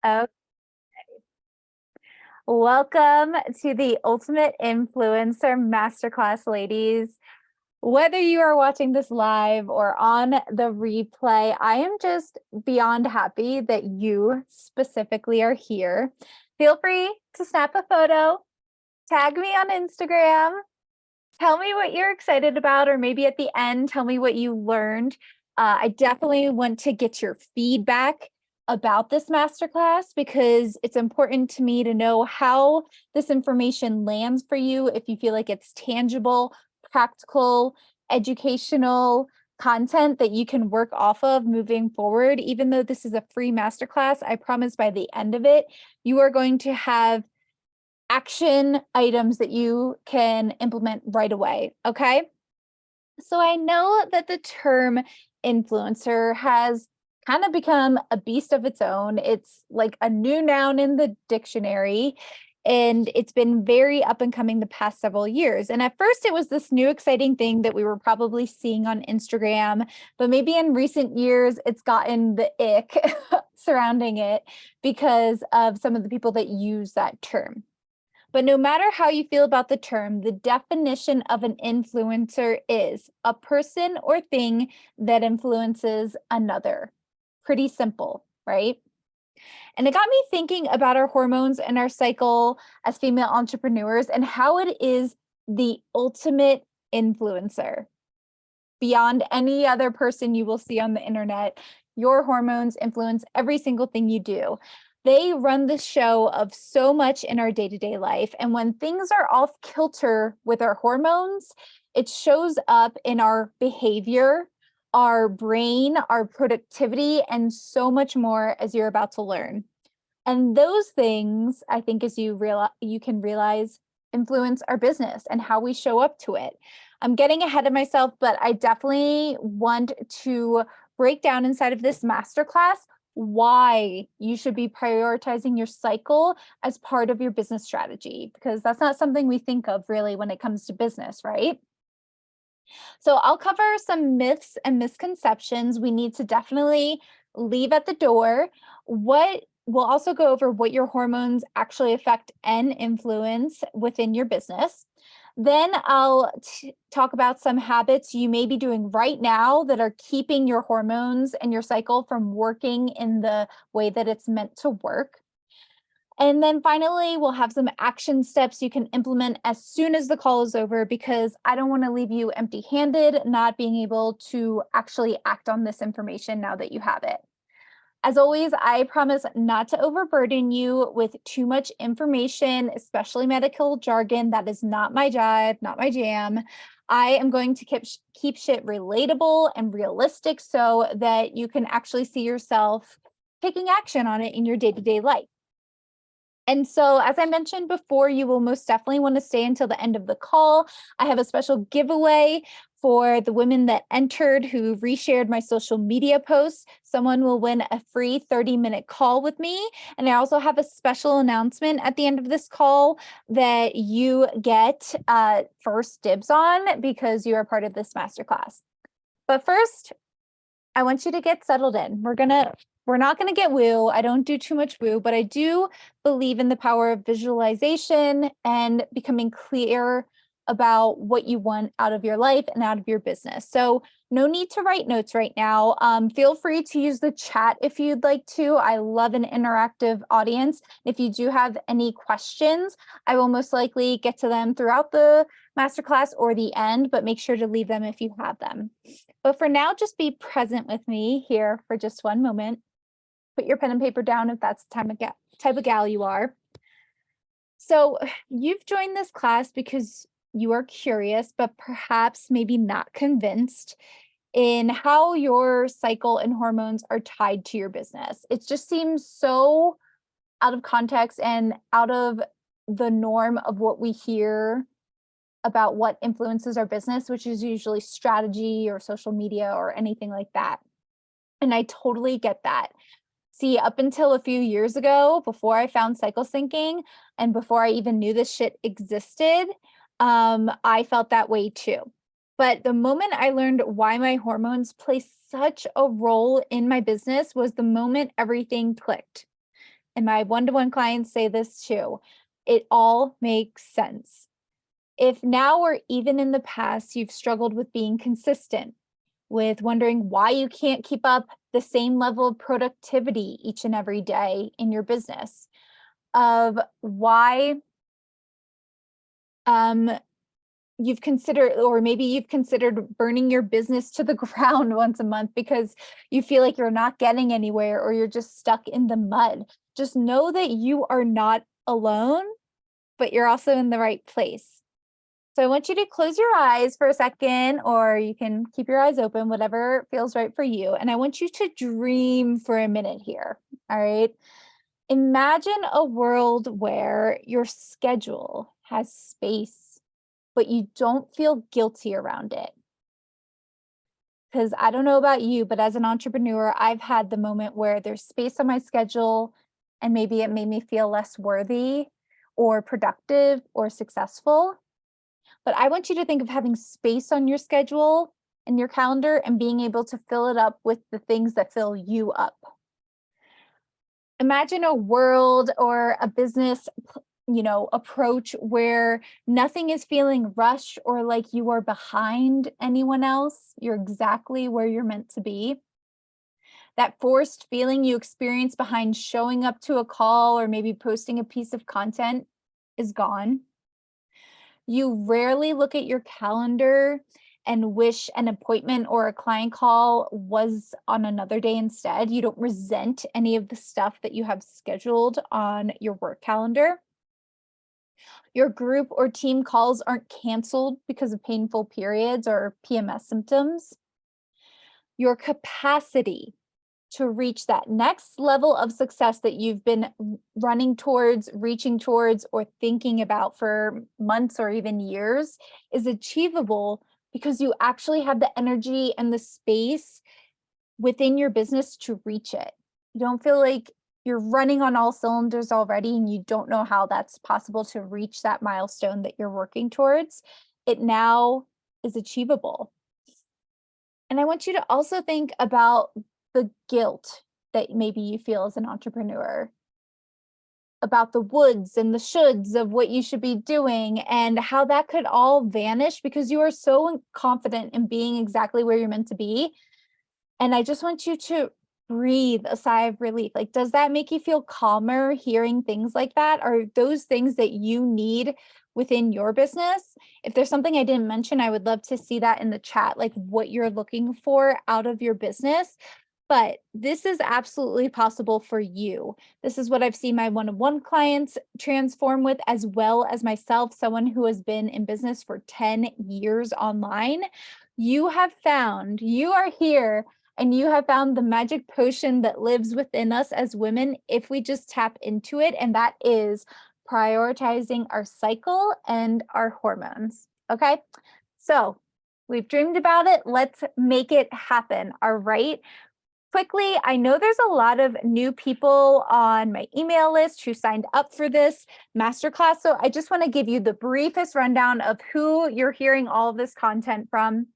Oh, welcome to the Ultimate Influencer Masterclass, ladies. Whether you are watching this live or on the replay, I am just beyond happy that you specifically are here. Feel free to snap a photo, tag me on Instagram, tell me what you're excited about, or maybe at the end, tell me what you learned. I definitely want to get your feedback about this masterclass because it's important to me to know how this information lands for you. If you feel like it's tangible, practical, educational content that you can work off of moving forward. Even though this is a free masterclass, I promise by the end of it, you are going to have action items that you can implement right away. Okay. So I know that the term influencer has kind of become a beast of its own. It's like a new noun in the dictionary, and it's been very up and coming the past several years. And at first, it was this new exciting thing that we were probably seeing on Instagram, but maybe in recent years, it's gotten the ick surrounding it because of some of the people that use that term. But no matter how you feel about the term, the definition of an influencer is a person or thing that influences another. Pretty simple, right? And it got me thinking about our hormones and our cycle as female entrepreneurs and how it is the ultimate influencer. Beyond any other person you will see on the internet, your hormones influence every single thing you do. They run the show of so much in our day-to-day life. And when things are off kilter with our hormones, it shows up in our behavior, our brain, our productivity, and so much more, as you're about to learn. And those things, I think, as you can realize, influence our business and how we show up to it. I'm getting ahead of myself, but I definitely want to break down inside of this masterclass why you should be prioritizing your cycle as part of your business strategy, because that's not something we think of really when it comes to business, right? So I'll cover some myths and misconceptions we need to definitely leave at the door. We'll also go over what your hormones actually affect and influence within your business. Then I'll talk about some habits you may be doing right now that are keeping your hormones and your cycle from working in the way that it's meant to work. And then finally, we'll have some action steps you can implement as soon as the call is over, because I don't want to leave you empty-handed, not being able to actually act on this information now that you have it. As always, I promise not to overburden you with too much information, especially medical jargon. That is not my jive, not my jam. I am going to keep shit relatable and realistic so that you can actually see yourself taking action on it in your day-to-day life. And so, as I mentioned before, you will most definitely want to stay until the end of the call. I have a special giveaway for the women that entered who reshared my social media posts. Someone will win a free 30-minute call with me. And I also have a special announcement at the end of this call that you get first dibs on because you are part of this masterclass. But first, I want you to get settled in. We're not going to get woo. I don't do too much woo, but I do believe in the power of visualization and becoming clear about what you want out of your life and out of your business. So no need to write notes right now. Feel free to use the chat if you'd like to. I love an interactive audience. If you do have any questions, I will most likely get to them throughout the masterclass or the end, but make sure to leave them if you have them. But for now, just be present with me here for just one moment. Put your pen and paper down if that's the type of gal you are. So you've joined this class because you are curious, but perhaps maybe not convinced in how your cycle and hormones are tied to your business. It just seems so out of context and out of the norm of what we hear about what influences our business, which is usually strategy or social media or anything like that. And I totally get that. See, up until a few years ago, before I found cycle syncing and before I even knew this shit existed, I felt that way too. But the moment I learned why my hormones play such a role in my business was the moment everything clicked. and my one-to-one clients say this too, it all makes sense. If now or even in the past you've struggled with being consistent, with wondering why you can't keep up the same level of productivity each and every day in your business, of why you've considered, or maybe you've considered burning your business to the ground once a month because you feel like you're not getting anywhere or you're just stuck in the mud. Just know that you are not alone, but you're also in the right place. So I want you to close your eyes for a second, or you can keep your eyes open, whatever feels right for you. And I want you to dream for a minute here. All right. Imagine a world where your schedule has space, but you don't feel guilty around it. Because I don't know about you, but as an entrepreneur, I've had the moment where there's space on my schedule and maybe it made me feel less worthy or productive or successful. But I want you to think of having space on your schedule and your calendar and being able to fill it up with the things that fill you up. Imagine a world or a business, approach where nothing is feeling rushed or like you are behind anyone else. You're exactly where you're meant to be. That forced feeling you experience behind showing up to a call or maybe posting a piece of content is gone. You rarely look at your calendar and wish an appointment or a client call was on another day instead. You don't resent any of the stuff that you have scheduled on your work calendar. Your group or team calls aren't canceled because of painful periods or PMS symptoms. Your capacity to reach that next level of success that you've been running towards, reaching towards, or thinking about for months or even years is achievable because you actually have the energy and the space within your business to reach it. You don't feel like you're running on all cylinders already and you don't know how that's possible to reach that milestone that you're working towards. It now is achievable. And I want you to also think about the guilt that maybe you feel as an entrepreneur, about the woulds and the shoulds of what you should be doing and how that could all vanish because you are so confident in being exactly where you're meant to be. And I just want you to breathe a sigh of relief. Like, does that make you feel calmer hearing things like that? Are those things that you need within your business? If there's something I didn't mention, I would love to see that in the chat, like what you're looking for out of your business. But this is absolutely possible for you. This is what I've seen my one-on-one clients transform with, as well as myself, someone who has been in business for 10 years online. You are here and you have found the magic potion that lives within us as women if we just tap into it. And that is prioritizing our cycle and our hormones. Okay. So we've dreamed about it. Let's make it happen. All right. Quickly, I know there's a lot of new people on my email list who signed up for this masterclass. So I just want to give you the briefest rundown of who you're hearing all of this content from.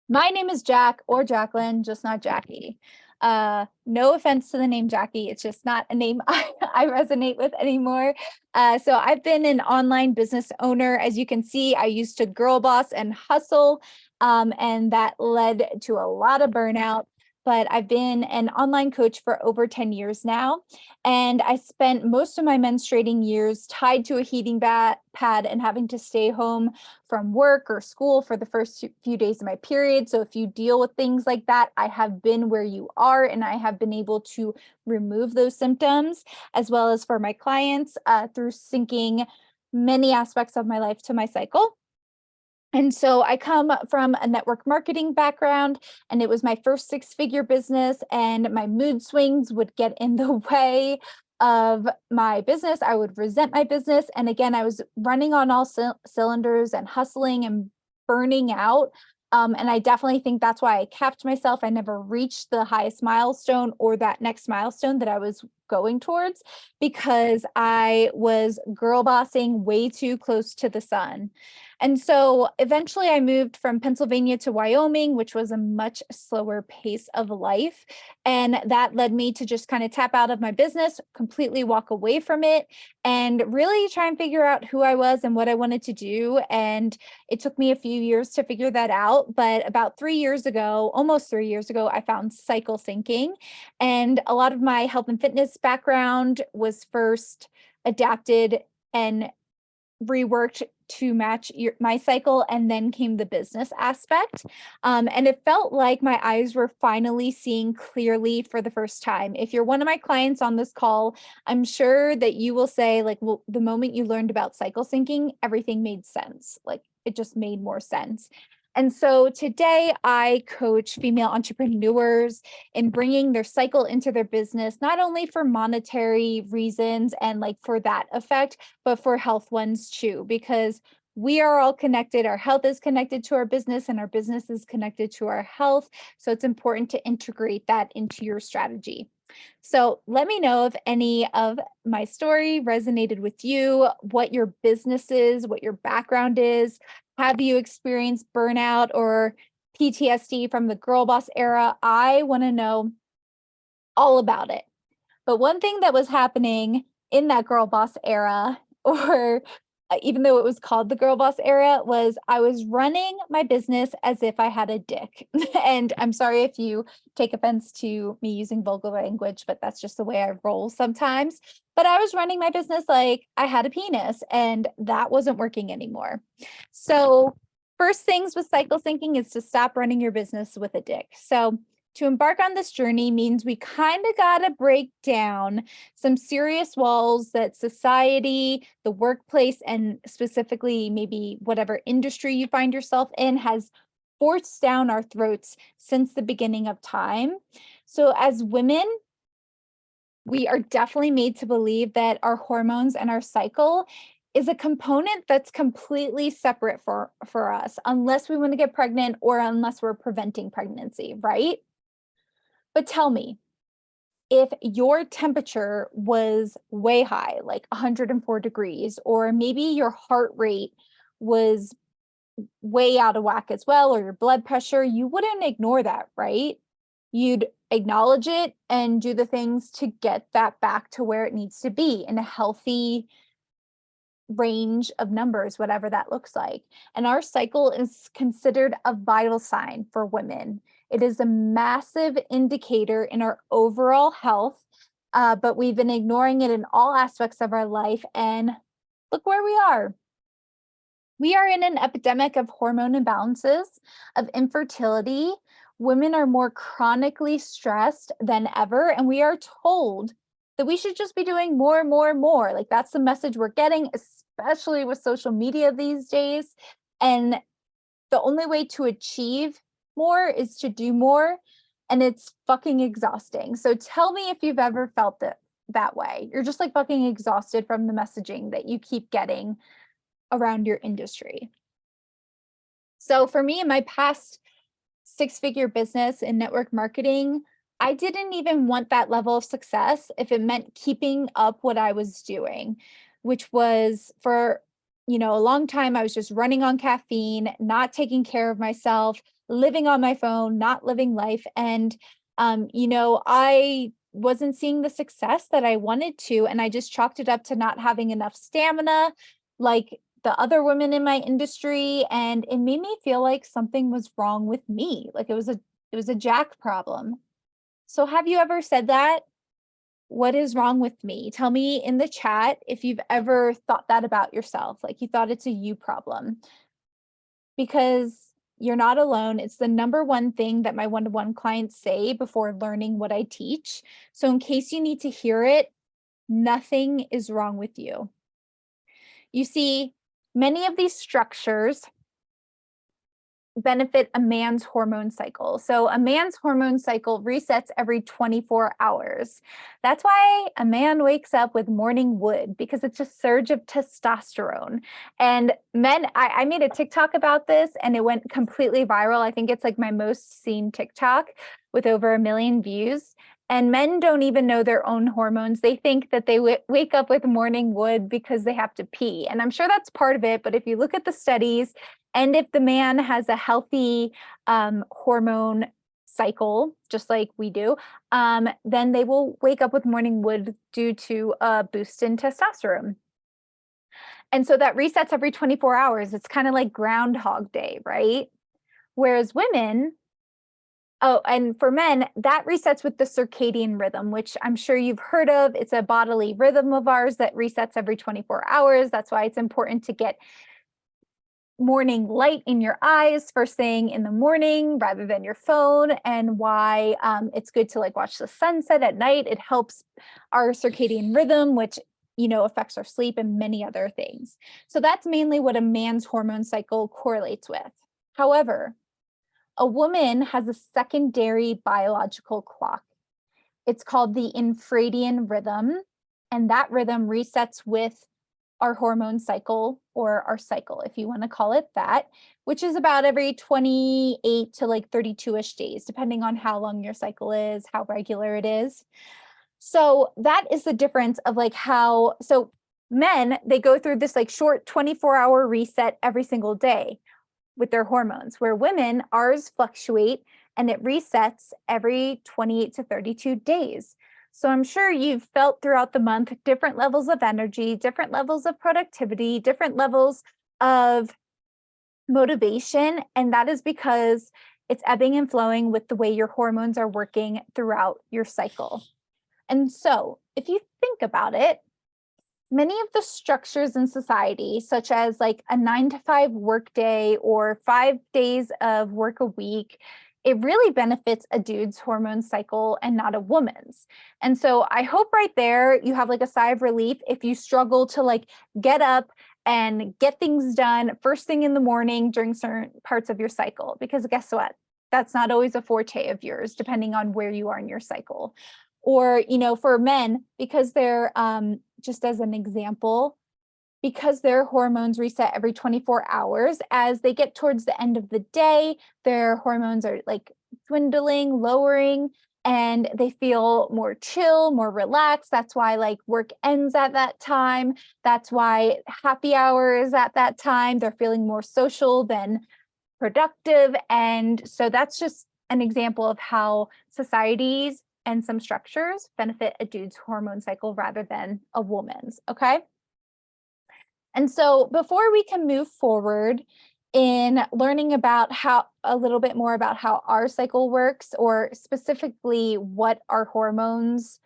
My name is Jack or Jacqueline, just not Jackie. No offense to the name Jackie. It's just not a name I resonate with anymore. So I've been an online business owner. As you can see, I used to girl boss and hustle, and that led to a lot of burnout. But I've been an online coach for over 10 years now. And I spent most of my menstruating years tied to a heating pad and having to stay home from work or school for the first few days of my period. So if you deal with things like that, I have been where you are and I have been able to remove those symptoms, as well as for my clients through syncing many aspects of my life to my cycle. And so I come from a network marketing background, and it was my first six-figure business, and my mood swings would get in the way of my business. I would resent my business. And again, I was running on all cylinders and hustling and burning out. And I definitely think that's why I capped myself. I never reached the highest milestone or that next milestone that I was going towards because I was girl bossing way too close to the sun. And so eventually I moved from Pennsylvania to Wyoming, which was a much slower pace of life. And that led me to just kind of tap out of my business, completely walk away from it, and really try and figure out who I was and what I wanted to do. And it took me a few years to figure that out. But about 3 years ago, almost 3 years ago, I found cycle syncing. And a lot of my health and fitness background was first adapted and reworked to match my cycle, and then came the business aspect. And it felt like my eyes were finally seeing clearly for the first time. If you're one of my clients on this call, I'm sure that you will say, like, well, the moment you learned about cycle syncing, everything made sense. Like, it just made more sense. And so today I coach female entrepreneurs in bringing their cycle into their business, not only for monetary reasons and like for that effect, but for health ones too, because we are all connected. Our health is connected to our business and our business is connected to our health. So it's important to integrate that into your strategy. So let me know if any of my story resonated with you, what your business is, what your background is. Have you experienced burnout or PTSD from the girl boss era? I want to know all about it. But one thing that was happening in that girl boss era, or even though it was called the girl boss era, was I was running my business as if I had a dick. And I'm sorry if you take offense to me using vulgar language, but that's just the way I roll sometimes. But I was running my business like I had a penis, and that wasn't working anymore. So, first things with cycle syncing is to stop running your business with a dick. So, to embark on this journey means we kind of got to break down some serious walls that society, the workplace, and specifically maybe whatever industry you find yourself in has forced down our throats since the beginning of time. So, as women, we are definitely made to believe that our hormones and our cycle is a component that's completely separate for us, unless we want to get pregnant or unless we're preventing pregnancy, right? But tell me, if your temperature was way high, like 104 degrees, or maybe your heart rate was way out of whack as well, or your blood pressure, you wouldn't ignore that, right? You'd acknowledge it and do the things to get that back to where it needs to be in a healthy range of numbers, whatever that looks like. And our cycle is considered a vital sign for women. It is a massive indicator in our overall health, but we've been ignoring it in all aspects of our life. And look where we are. We are in an epidemic of hormone imbalances, of infertility. Women are more chronically stressed than ever, and we are told that we should just be doing more and more and more. Like, that's the message we're getting, especially with social media these days. And the only way to achieve more is to do more, and it's fucking exhausting. So tell me if you've ever felt that way. You're just like fucking exhausted from the messaging that you keep getting around your industry. So for me, in my past six-figure business in network marketing, I didn't even want that level of success if it meant keeping up what I was doing, which was for, a long time, I was just running on caffeine, not taking care of myself, living on my phone, not living life. And, I wasn't seeing the success that I wanted to. And I just chalked it up to not having enough stamina, like the other women in my industry. And it made me feel like something was wrong with me. Like it was a Jack problem. So have you ever said that? What is wrong with me? Tell me in the chat if you've ever thought that about yourself, like you thought it's a you problem, because you're not alone. It's the number one thing that my one-to-one clients say before learning what I teach. So in case you need to hear it, nothing is wrong with you. You see, many of these structures benefit a man's hormone cycle. So a man's hormone cycle resets every 24 hours. That's why a man wakes up with morning wood, because it's a surge of testosterone. And men, I made a TikTok about this and it went completely viral. I think it's like my most seen TikTok with over 1 million views. And men don't even know their own hormones. They think that they wake up with morning wood because they have to pee. And I'm sure that's part of it. But if you look at the studies, and if the man has a healthy hormone cycle, just like we do, then they will wake up with morning wood due to a boost in testosterone. And so that resets every 24 hours. It's kind of like Groundhog Day, right? Whereas women, oh, and for men, that resets with the circadian rhythm, which I'm sure you've heard of. It's a bodily rhythm of ours that resets every 24 hours. That's why it's important to get morning light in your eyes first thing in the morning rather than your phone, and why it's good to like watch the sunset at night. It helps our circadian rhythm, which affects our sleep and many other things. So that's mainly what a man's hormone cycle correlates with. However, a woman has a secondary biological clock. It's called the infradian rhythm, and that rhythm resets with our hormone cycle, or our cycle, if you want to call it that, which is about every 28 to like 32-ish days, depending on how long your cycle is, how regular it is. So that is the difference of like how, so men, they go through this like short 24-hour reset every single day with their hormones, where women, ours fluctuate and it resets every 28 to 32 days. So I'm sure you've felt throughout the month different levels of energy, different levels of productivity, different levels of motivation. And that is because it's ebbing and flowing with the way your hormones are working throughout your cycle. And so if you think about it, many of the structures in society, such as like a 9-to-5 workday or 5 days of work a week, it really benefits a dude's hormone cycle and not a woman's. And so I hope right there you have like a sigh of relief if you struggle to like get up and get things done first thing in the morning during certain parts of your cycle, because guess what? That's not always a forte of yours, depending on where you are in your cycle. Or, for men, because they're, just as an example, because their hormones reset every 24 hours, as they get towards the end of the day, their hormones are like dwindling, lowering, and they feel more chill, more relaxed. That's why like work ends at that time. That's why happy hour is at that time. They're feeling more social than productive. And so that's just an example of how societies and some structures benefit a dude's hormone cycle rather than a woman's, okay? And so before we can move forward in learning about a little bit more about how our cycle works, or specifically what our hormones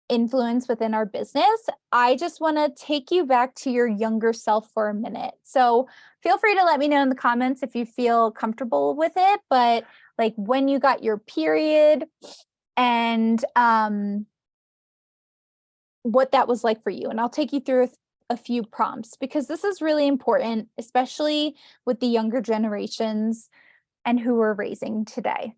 influence within our business, I just want to take you back to your younger self for a minute. So feel free to let me know in the comments if you feel comfortable with it, but like when you got your period, and what that was like for you. And I'll take you through a few prompts, because this is really important, especially with the younger generations and who we're raising today.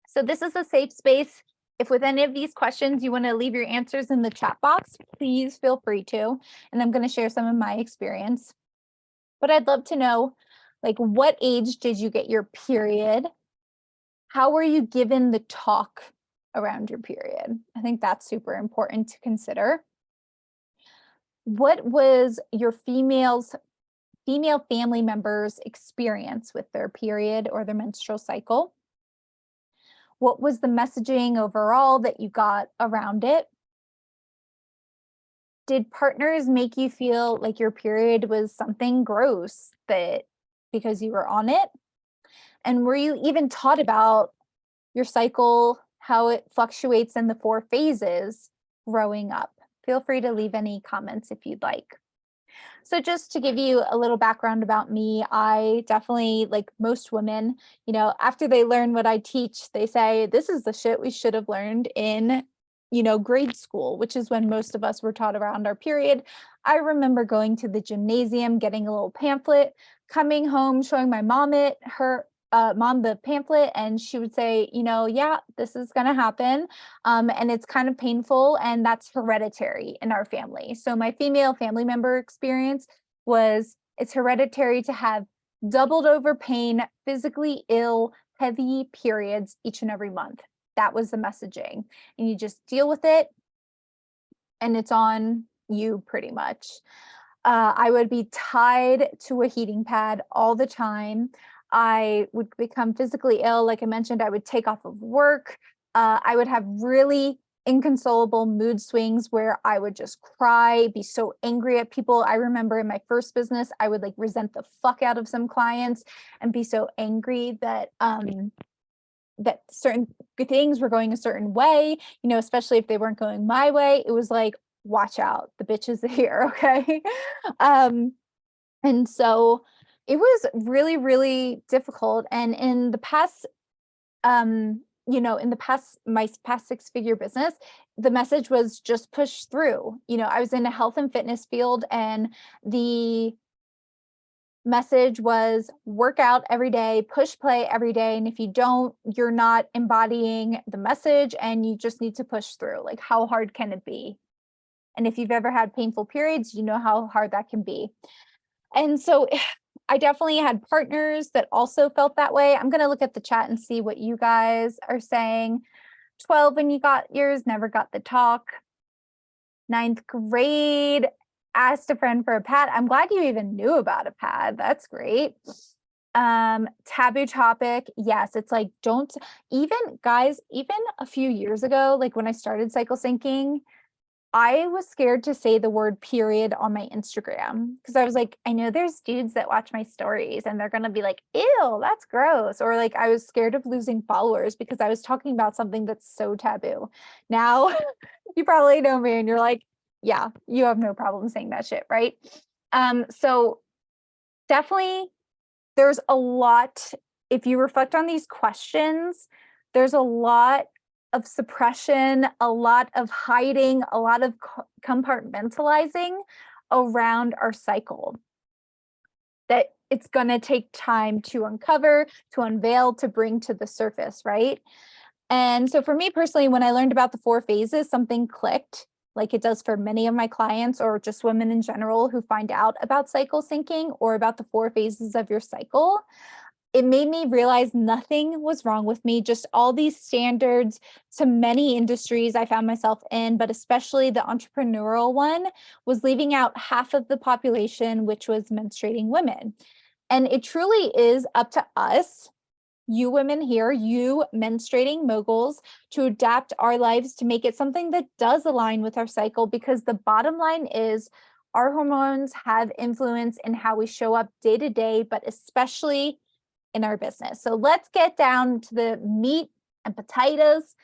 So this is a safe space. If with any of these questions you want to leave your answers in the chat box, please feel free to. And I'm going to share some of my experience. But I'd love to know, like, what age did you get your period? How were you given the talk around your period? I think that's super important to consider. What was your female family members' experience with their period or their menstrual cycle? What was the messaging overall that you got around it? Did partners make you feel like your period was something gross that because you were on it? And were you even taught about your cycle, how it fluctuates in the 4 phases growing up? Feel free to leave any comments if you'd like. So just to give you a little background about me, I definitely, like most women, after they learn what I teach, they say, this is the shit we should have learned in, grade school, which is when most of us were taught around our period. I remember going to the gymnasium, getting a little pamphlet, coming home, showing my mom the pamphlet, and she would say, yeah, this is going to happen. And it's kind of painful, and that's hereditary in our family. So my female family member experience was, it's hereditary to have doubled over pain, physically ill, heavy periods each and every month. That was the messaging. And you just deal with it, and it's on you pretty much. I would be tied to a heating pad all the time. I would become physically ill. Like I mentioned, I would take off of work. I would have really inconsolable mood swings where I would just cry, be so angry at people. I remember in my first business, I would like resent the fuck out of some clients and be so angry that that certain things were going a certain way, you know, especially if they weren't going my way. It was like, watch out, the bitch is here, okay? And so it was really, really difficult. And in the past, you know, in the past, my past six-figure business, the message was just push through. You know, I was in a health and fitness field, and the message was work out every day, push play every day. And if you don't, you're not embodying the message, and you just need to push through. Like, how hard can it be? And if you've ever had painful periods, you know how hard that can be. And so I definitely had partners that also felt that way. I'm going to look at the chat and see what you guys are saying. 12 when you got yours, never got the talk. 9th grade, asked a friend for a pad. I'm glad you even knew about a pad. That's great. Taboo topic. Yes, it's like, don't even, guys, even a few years ago, like when I started cycle syncing, I was scared to say the word period on my Instagram because I was like, I know there's dudes that watch my stories and they're going to be like, ew, that's gross. Or like, I was scared of losing followers because I was talking about something that's so taboo. Now you probably know me and you're like, yeah, you have no problem saying that shit, right? So definitely there's a lot, if you reflect on these questions, there's a lot of suppression, a lot of hiding, a lot of compartmentalizing around our cycle that it's going to take time to uncover, to unveil, to bring to the surface, right? And so for me personally, when I learned about the 4 phases, something clicked, like it does for many of my clients or just women in general who find out about cycle syncing or about the 4 phases of your cycle. It made me realize nothing was wrong with me, just all these standards to many industries I found myself in, but especially the entrepreneurial one was leaving out half of the population, which was menstruating women. And it truly is up to us, you women here, you menstruating moguls, to adapt our lives to make it something that does align with our cycle, because the bottom line is our hormones have influence in how we show up day to day, but especially in our business. So let's get down to the meat and potatoes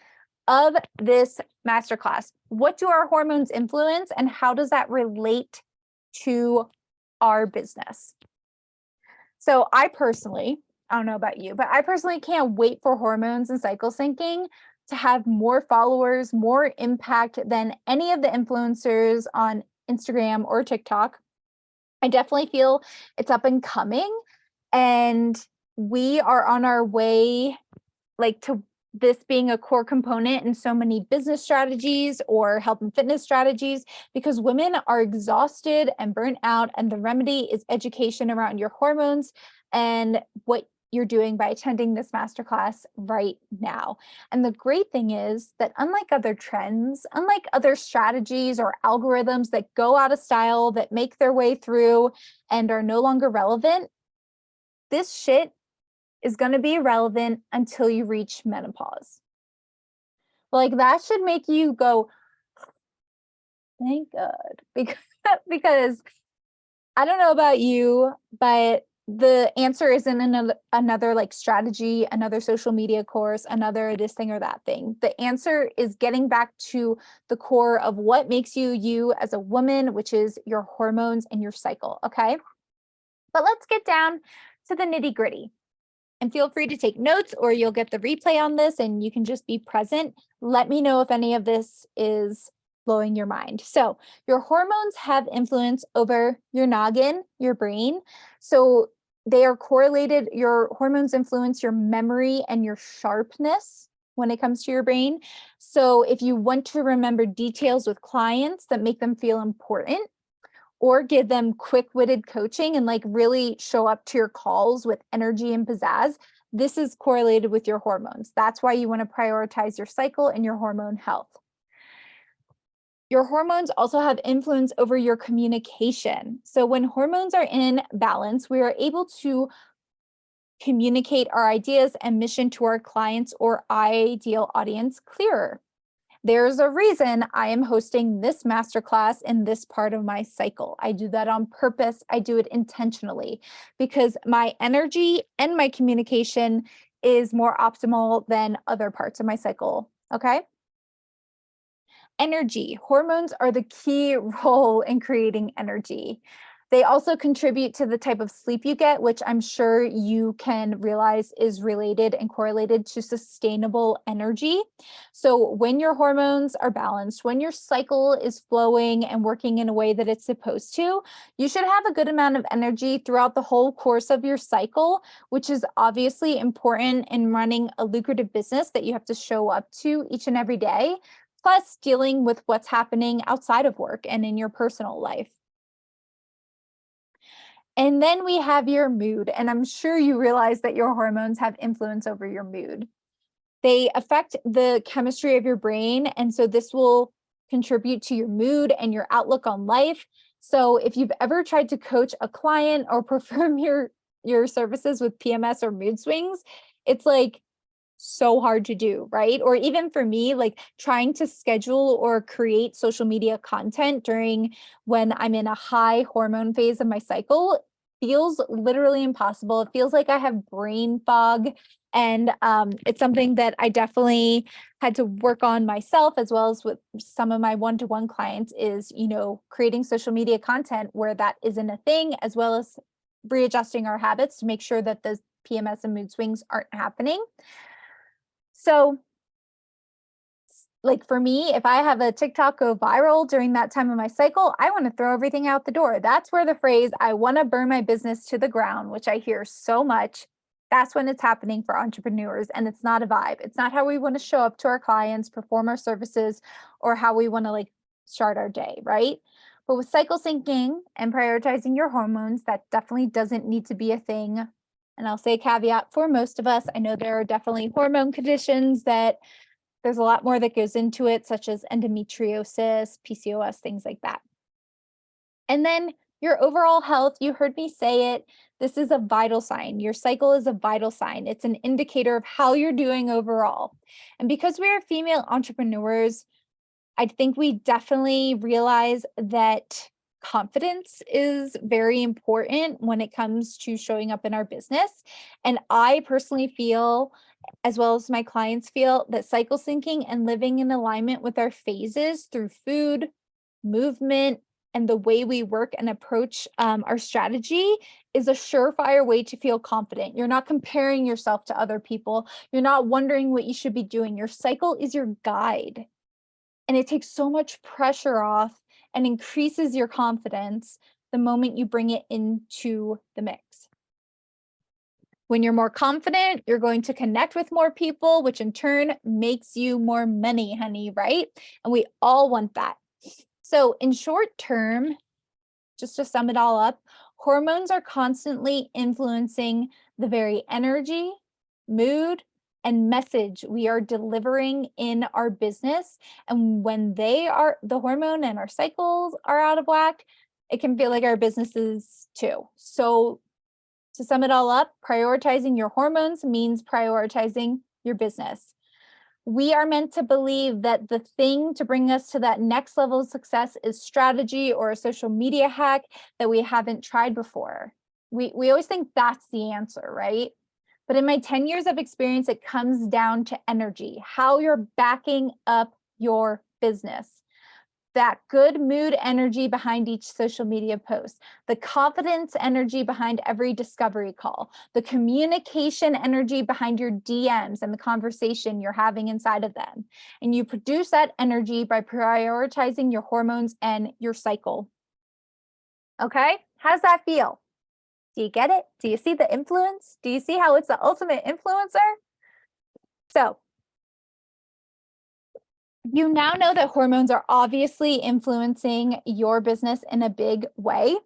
of this masterclass. What do our hormones influence, and how does that relate to our business? So I don't know about you, but I personally can't wait for hormones and cycle syncing to have more followers, more impact than any of the influencers on Instagram or TikTok. I definitely feel it's up and coming, and we are on our way, like, to this being a core component in so many business strategies or health and fitness strategies, because women are exhausted and burnt out, and the remedy is education around your hormones and what you're doing by attending this masterclass right now. And the great thing is that unlike other trends, unlike other strategies or algorithms that go out of style, that make their way through and are no longer relevant, this shit is going to be relevant until you reach menopause. Like, that should make you go, thank God, because I don't know about you, but the answer isn't another like strategy, another social media course, another this thing or that thing. The answer is getting back to the core of what makes you you as a woman, which is your hormones and your cycle. Okay. But let's get down to the nitty gritty. And feel free to take notes, or you'll get the replay on this and you can just be present. Let me know if any of this is blowing your mind. So your hormones have influence over your noggin, your brain. So they are correlated. Your hormones influence your memory and your sharpness when it comes to your brain. So if you want to remember details with clients that make them feel important, or give them quick-witted coaching and like really show up to your calls with energy and pizzazz, this is correlated with your hormones. That's why you want to prioritize your cycle and your hormone health. Your hormones also have influence over your communication. So when hormones are in balance, we are able to communicate our ideas and mission to our clients or ideal audience clearer. There's a reason I am hosting this masterclass in this part of my cycle. I do that on purpose. I do it intentionally because my energy and my communication is more optimal than other parts of my cycle. Okay. Energy. Hormones are the key role in creating energy. They also contribute to the type of sleep you get, which I'm sure you can realize is related and correlated to sustainable energy. So when your hormones are balanced, when your cycle is flowing and working in a way that it's supposed to, you should have a good amount of energy throughout the whole course of your cycle, which is obviously important in running a lucrative business that you have to show up to each and every day, plus dealing with what's happening outside of work and in your personal life. And then we have your mood. And I'm sure you realize that your hormones have influence over your mood. They affect the chemistry of your brain. And so this will contribute to your mood and your outlook on life. So if you've ever tried to coach a client or perform your services with PMS or mood swings, it's like so hard to do, right? Or even for me, like trying to schedule or create social media content during when I'm in a high hormone phase of my cycle feels literally impossible. It feels like I have brain fog. And it's something that I definitely had to work on myself, as well as with some of my one-to-one clients, is, creating social media content where that isn't a thing, as well as readjusting our habits to make sure that the PMS and mood swings aren't happening. So like for me, if I have a TikTok go viral during that time of my cycle, I want to throw everything out the door. That's where the phrase, I want to burn my business to the ground, which I hear so much, that's when it's happening for entrepreneurs. And it's not a vibe. It's not how we want to show up to our clients, perform our services, or how we want to start our day, right? But with cycle syncing and prioritizing your hormones, that definitely doesn't need to be a thing. And I'll say a caveat for most of us. I know there are definitely hormone conditions that there's a lot more that goes into it, such as endometriosis, PCOS, things like that. And then your overall health, you heard me say it, this is a vital sign. Your cycle is a vital sign. It's an indicator of how you're doing overall. And because we are female entrepreneurs, I think we definitely realize that confidence is very important when it comes to showing up in our business. And I personally feel, as well as my clients feel, that cycle syncing and living in alignment with our phases through food, movement, and the way we work and approach our strategy is a surefire way to feel confident. You're not comparing yourself to other people. You're not wondering what you should be doing. Your cycle is your guide. And it takes so much pressure off and increases your confidence the moment you bring it into the mix. When you're more confident, you're going to connect with more people, which in turn makes you more money, honey, right? And we all want that. So in short term, just to sum it all up, hormones are constantly influencing the very energy, mood, and message we are delivering in our business. And when the hormone and our cycles are out of whack, it can feel like our businesses too. So to sum it all up, prioritizing your hormones means prioritizing your business. We are meant to believe that the thing to bring us to that next level of success is strategy or a social media hack that we haven't tried before. We always think that's the answer, right? But in my 10 years of experience, it comes down to energy, how you're backing up your business. That good mood energy behind each social media post, the confidence energy behind every discovery call, the communication energy behind your DMs and the conversation you're having inside of them. And you produce that energy by prioritizing your hormones and your cycle. Okay, how's that feel? Do you get it? Do you see the influence? Do you see how it's the ultimate influencer? So you now know that hormones are obviously influencing your business in a big way.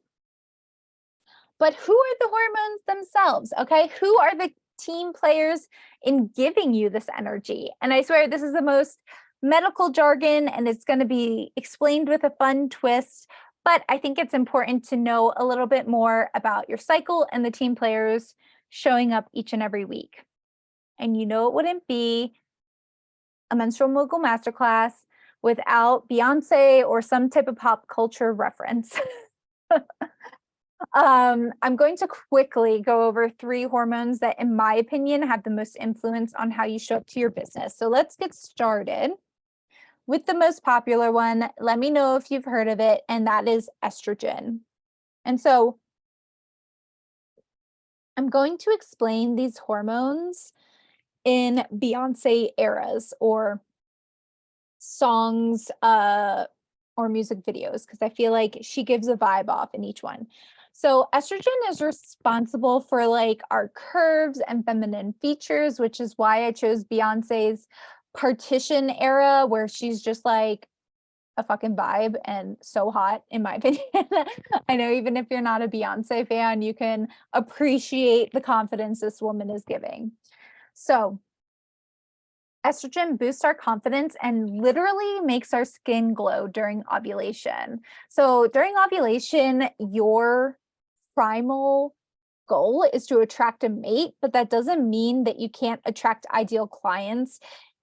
But who are the hormones themselves? Okay, who are the team players in giving you this energy. And I swear this is the most medical jargon and it's going to be explained with a fun twist. But I think it's important to know a little bit more about your cycle and the team players showing up each and every week. And you know, it wouldn't be a menstrual mogul masterclass without Beyonce or some type of pop culture reference. I'm going to quickly go over 3 hormones that, in my opinion, have the most influence on how you show up to your business. So let's get started with the most popular one. Let me know if you've heard of it, and that is estrogen. And so I'm going to explain these hormones in Beyonce eras or songs or music videos, because I feel like she gives a vibe off in each one. So estrogen is responsible for like our curves and feminine features, which is why I chose Beyonce's partition era, where she's just like a fucking vibe and so hot, in my opinion. I know even if you're not a Beyonce fan, you can appreciate the confidence this woman is giving. So estrogen boosts our confidence and literally makes our skin glow during ovulation. So during ovulation, your primal goal is to attract a mate, but that doesn't mean that you can't attract ideal clients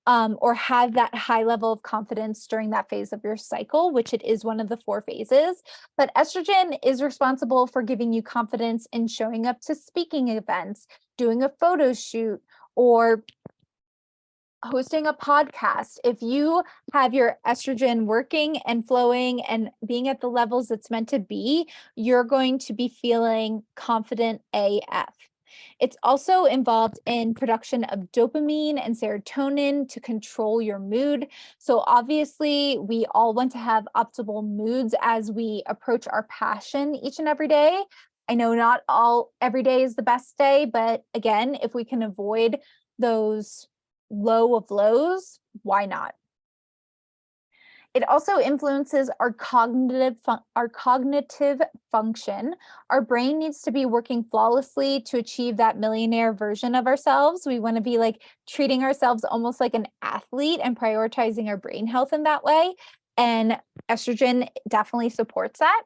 or have that high level of confidence during that phase of your cycle, which it is one of the 4 phases. But estrogen is responsible for giving you confidence in showing up to speaking events, doing a photo shoot, or hosting a podcast. If you have your estrogen working and flowing and being at the levels it's meant to be, you're going to be feeling confident AF. It's also involved in production of dopamine and serotonin to control your mood. So obviously, we all want to have optimal moods as we approach our passion each and every day. I know not every day is the best day, but again, if we can avoid those low of lows, why not? It also influences our cognitive function. Our brain needs to be working flawlessly to achieve that millionaire version of ourselves. We want to be like treating ourselves almost like an athlete and prioritizing our brain health in that way. And estrogen definitely supports that.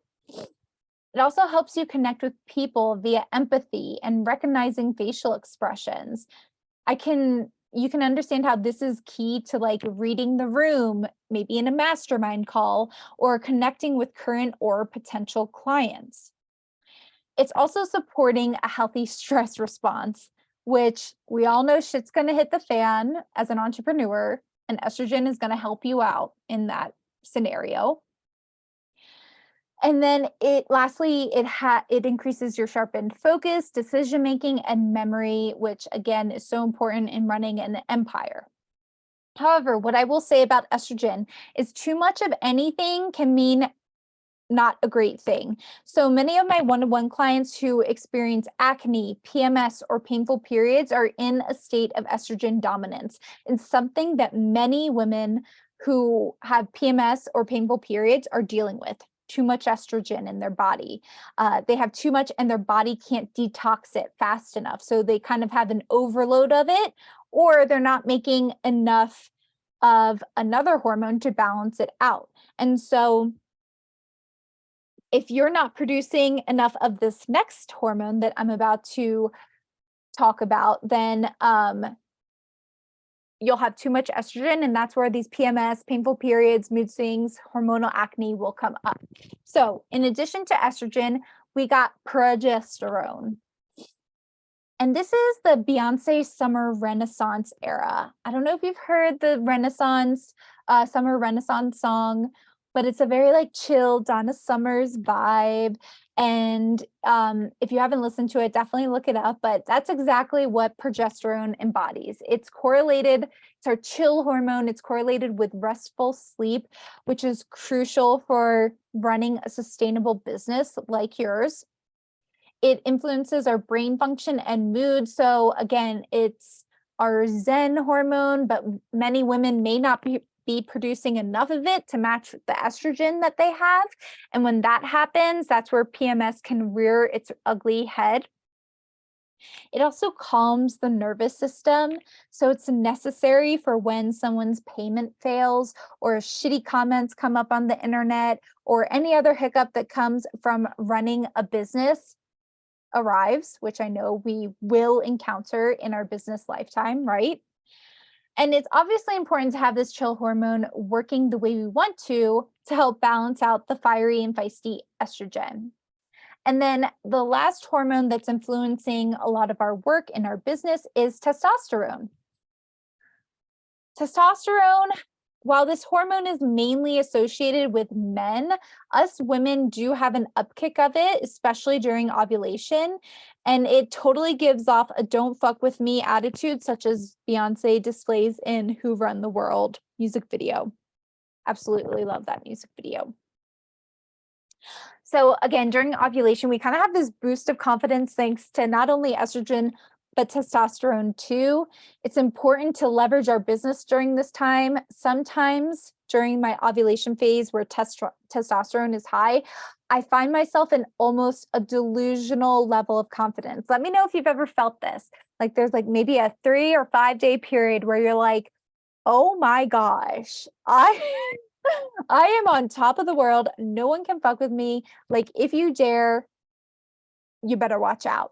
It also helps you connect with people via empathy and recognizing facial expressions. You can understand how this is key to like reading the room, maybe in a mastermind call, or connecting with current or potential clients. It's also supporting a healthy stress response, which we all know shit's going to hit the fan as an entrepreneur, and estrogen is going to help you out in that scenario. And then lastly, it increases your sharpened focus, decision making, and memory, which again is so important in running an empire. However, what I will say about estrogen is too much of anything can mean not a great thing. So many of my one-on-one clients who experience acne, PMS, or painful periods are in a state of estrogen dominance. It's something that many women who have PMS or painful periods are dealing with. Too much estrogen in their body. They have too much and their body can't detox it fast enough. So they kind of have an overload of it, or they're not making enough of another hormone to balance it out. And so if you're not producing enough of this next hormone that I'm about to talk about, then you'll have too much estrogen, and that's where these PMS, painful periods, mood swings, hormonal acne will come up. So in addition to estrogen, we got progesterone. And this is the Beyonce Summer Renaissance era. I don't know if you've heard the Summer Renaissance song, but it's a very like chill Donna Summers vibe. And if you haven't listened to it, definitely look it up. But that's exactly what progesterone embodies. It's our chill hormone. It's correlated with restful sleep, which is crucial for running a sustainable business like yours. It influences our brain function and mood. So again, it's our Zen hormone, but many women may not be producing enough of it to match the estrogen that they have. And when that happens, that's where PMS can rear its ugly head. It also calms the nervous system. So it's necessary for when someone's payment fails or shitty comments come up on the internet or any other hiccup that comes from running a business arrives, which I know we will encounter in our business lifetime, right? And it's obviously important to have this chill hormone working the way we want to help balance out the fiery and feisty estrogen. And then the last hormone that's influencing a lot of our work in our business is testosterone. Testosterone, while this hormone is mainly associated with men, us women do have an upkick of it, especially during ovulation. And it totally gives off a don't fuck with me attitude, such as Beyonce displays in Who Run the World music video. Absolutely love that music video. So again, during ovulation, we kind of have this boost of confidence thanks to not only estrogen, but testosterone too. It's important to leverage our business during this time. Sometimes during my ovulation phase where testosterone is high, I find myself in almost a delusional level of confidence. Let me know if you've ever felt this. Like there's like maybe a 3 or 5 day period where you're like, oh my gosh, I am on top of the world. No one can fuck with me. Like, if you dare, you better watch out.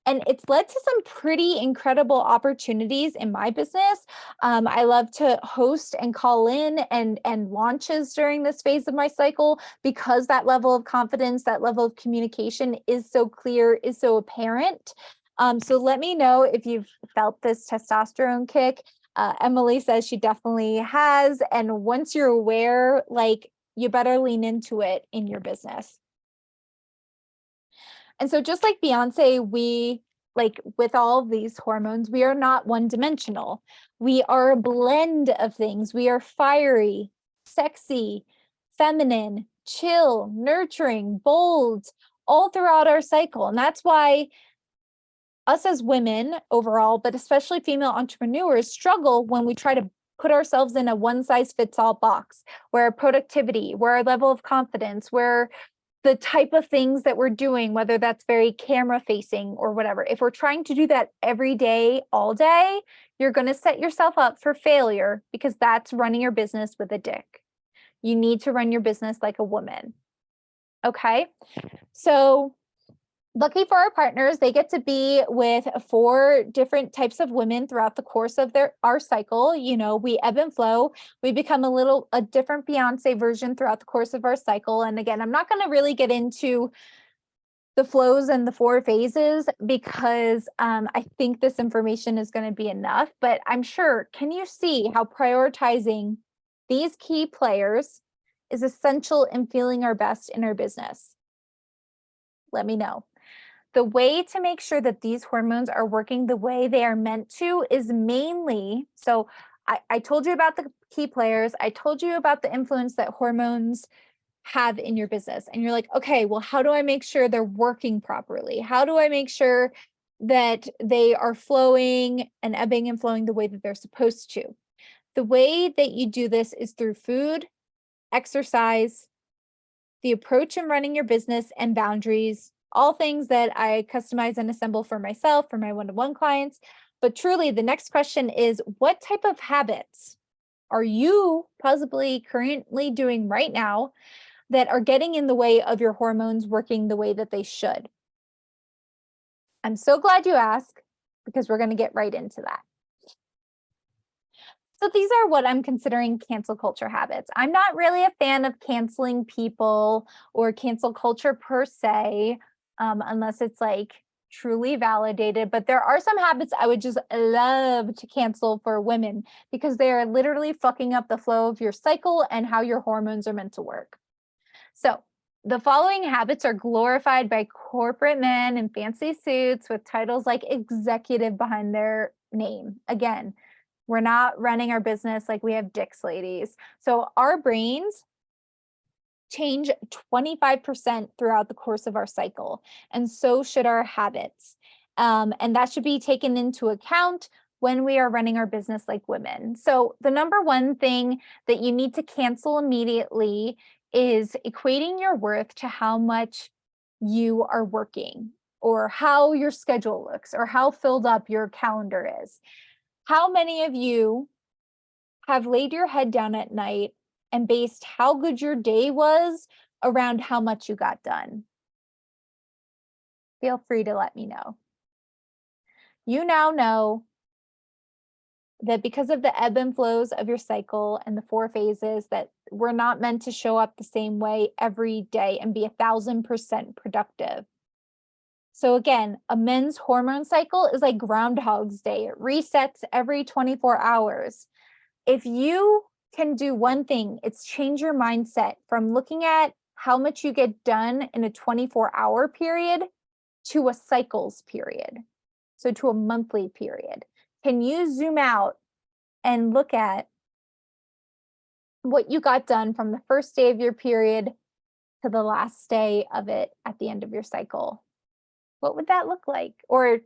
And it's led to some pretty incredible opportunities in my business. I love to host and call in and launches during this phase of my cycle because that level of confidence, that level of communication is so clear, is so apparent. So let me know if you've felt this testosterone kick. Emily says she definitely has. And once you're aware, like you better lean into it in your business. And so just like Beyonce, we like with all of these hormones, we are not one dimensional. We are a blend of things. We are fiery, sexy, feminine, chill, nurturing, bold, all throughout our cycle. And that's why us as women overall, but especially female entrepreneurs, struggle when we try to put ourselves in a one size fits all box where our productivity, where our level of confidence, where the type of things that we're doing, whether that's very camera facing or whatever, if we're trying to do that every day, all day, you're going to set yourself up for failure because that's running your business with a dick. You need to run your business like a woman. Okay. So lucky for our partners, they get to be with 4 different types of women throughout the course of our cycle. You know, we ebb and flow. We become a different Beyonce version throughout the course of our cycle. And again, I'm not going to really get into the flows and the 4 phases because I think this information is going to be enough. But I'm sure, can you see how prioritizing these key players is essential in feeling our best in our business? Let me know. The way to make sure that these hormones are working the way they are meant to is mainly, so I told you about the key players. I told you about the influence that hormones have in your business. And you're like, okay, well, how do I make sure they're working properly? How do I make sure that they are flowing and ebbing and flowing the way that they're supposed to? The way that you do this is through food, exercise, the approach in running your business, and boundaries, all things that I customize and assemble for myself, for my one-to-one clients. But truly, the next question is, what type of habits are you possibly currently doing right now that are getting in the way of your hormones working the way that they should? I'm so glad you asked because we're going to get right into that. So these are what I'm considering cancel culture habits. I'm not really a fan of canceling people or cancel culture per se, unless it's like truly validated. But there are some habits I would just love to cancel for women because they are literally fucking up the flow of your cycle and how your hormones are meant to work. So the following habits are glorified by corporate men in fancy suits with titles like executive behind their name. Again, we're not running our business like we have dicks, ladies. So our brains change 25% throughout the course of our cycle, and so should our habits. And that should be taken into account when we are running our business like women. So the number one thing that you need to cancel immediately is equating your worth to how much you are working. or how your schedule looks or how filled up your calendar is. How many of you have laid your head down at night and based how good your day was around how much you got done? Feel free to let me know. You now know that because of the ebb and flows of your cycle and the 4 phases, that we're not meant to show up the same way every day and be 1,000% productive. So again, a men's hormone cycle is like Groundhog's Day. It resets every 24 hours. If you can do one thing, it's change your mindset from looking at how much you get done in a 24-hour period to a cycles period. So to a monthly period. Can you zoom out and look at what you got done from the first day of your period to the last day of it at the end of your cycle? What would that look like? Or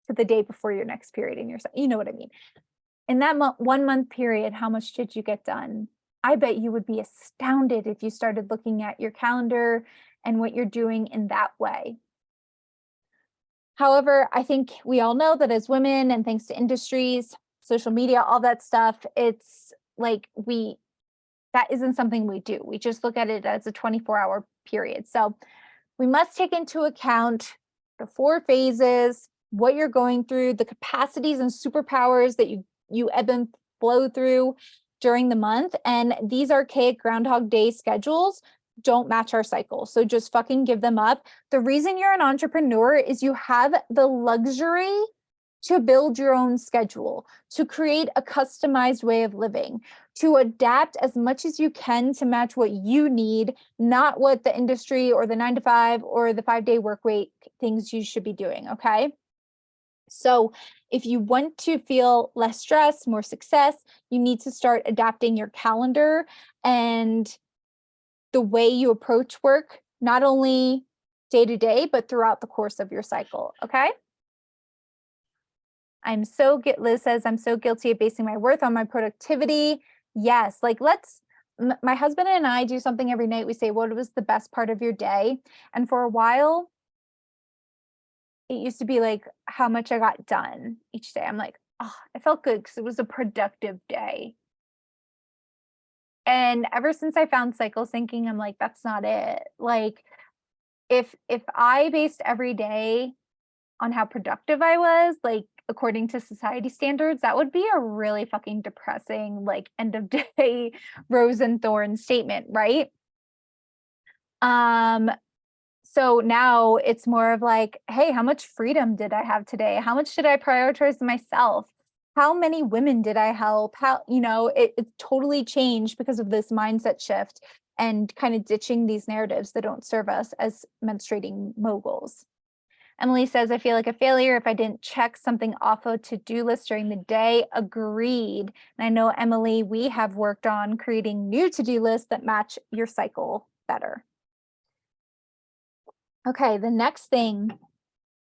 to the day before your next period in your, you know what I mean? In that 1 month period, how much did you get done? I bet you would be astounded if you started looking at your calendar and what you're doing in that way. However, I think we all know that as women, and thanks to industries, social media, all that stuff, it's like that isn't something we do. We just look at it as a 24-hour period. So we must take into account the 4 phases, what you're going through, the capacities and superpowers that you ebb and flow through during the month. And these archaic Groundhog Day schedules don't match our cycle. So just fucking give them up. The reason you're an entrepreneur is you have the luxury to build your own schedule, to create a customized way of living, to adapt as much as you can to match what you need, not what the industry or the 9-to-5 or the 5-day work week things you should be doing, okay? So if you want to feel less stress, more success, you need to start adapting your calendar and the way you approach work, not only day to day, but throughout the course of your cycle, okay? Liz says, I'm so guilty of basing my worth on my productivity. Yes, like my husband and I do something every night. We say, what was the best part of your day? And for a while, it used to be like how much I got done each day. I'm like, oh, I felt good because it was a productive day. And ever since I found cycle syncing, I'm like, that's not it. Like if I based every day on how productive I was, like according to society standards, that would be a really fucking depressing, like end of day rose and thorn statement, right? So now it's more of like, hey, how much freedom did I have today? How much did I prioritize myself? How many women did I help? How, it totally changed because of this mindset shift and kind of ditching these narratives that don't serve us as menstruating moguls. Emily says, I feel like a failure if I didn't check something off a to-do list during the day. Agreed. And I know, Emily, we have worked on creating new to-do lists that match your cycle better. Okay, the next thing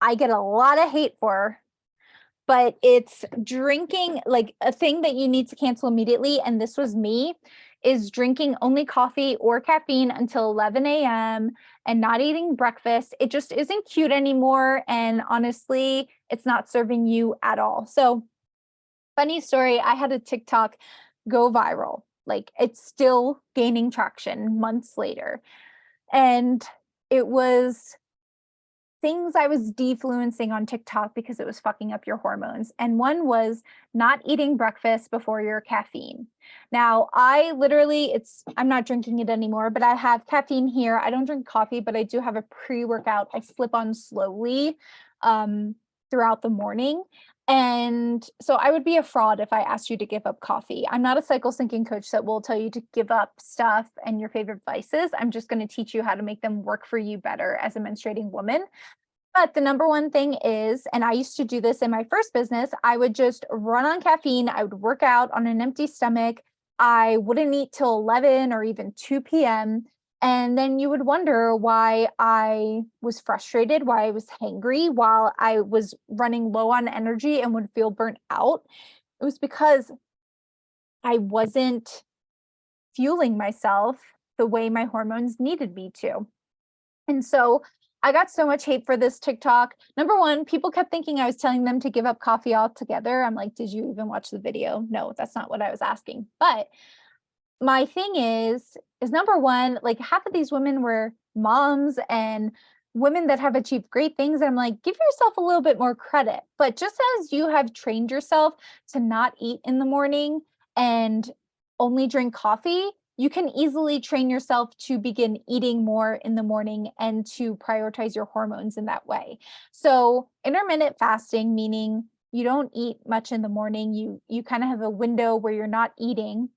I get a lot of hate for, but it's drinking, like a thing that you need to cancel immediately, and this was me, is drinking only coffee or caffeine until 11 a.m. and not eating breakfast. It just isn't cute anymore, and honestly, it's not serving you at all. So, funny story, I had a TikTok go viral. Like, it's still gaining traction months later. And it was things I was defluencing on TikTok because it was fucking up your hormones. And one was not eating breakfast before your caffeine. Now, I'm not drinking it anymore, but I have caffeine here. I don't drink coffee, but I do have a pre-workout I slip on slowly throughout the morning. And so I would be a fraud if I asked you to give up coffee. I'm not a cycle syncing coach that will tell you to give up stuff and your favorite vices. I'm just going to teach you how to make them work for you better as a menstruating woman. But the number one thing is, and I used to do this in my first business, I would just run on caffeine. I would work out on an empty stomach. I wouldn't eat till 11 or even 2 p.m. And then you would wonder why I was frustrated, why I was hangry, while I was running low on energy and would feel burnt out. It was because I wasn't fueling myself the way my hormones needed me to. And so I got so much hate for this TikTok. Number one, people kept thinking I was telling them to give up coffee altogether. I'm like, did you even watch the video? No, that's not what I was asking. But my thing is number one, like half of these women were moms and women that have achieved great things. And I'm like, give yourself a little bit more credit. But just as you have trained yourself to not eat in the morning and only drink coffee, you can easily train yourself to begin eating more in the morning and to prioritize your hormones in that way. So intermittent fasting, meaning you don't eat much in the morning, you kind of have a window where you're not eating,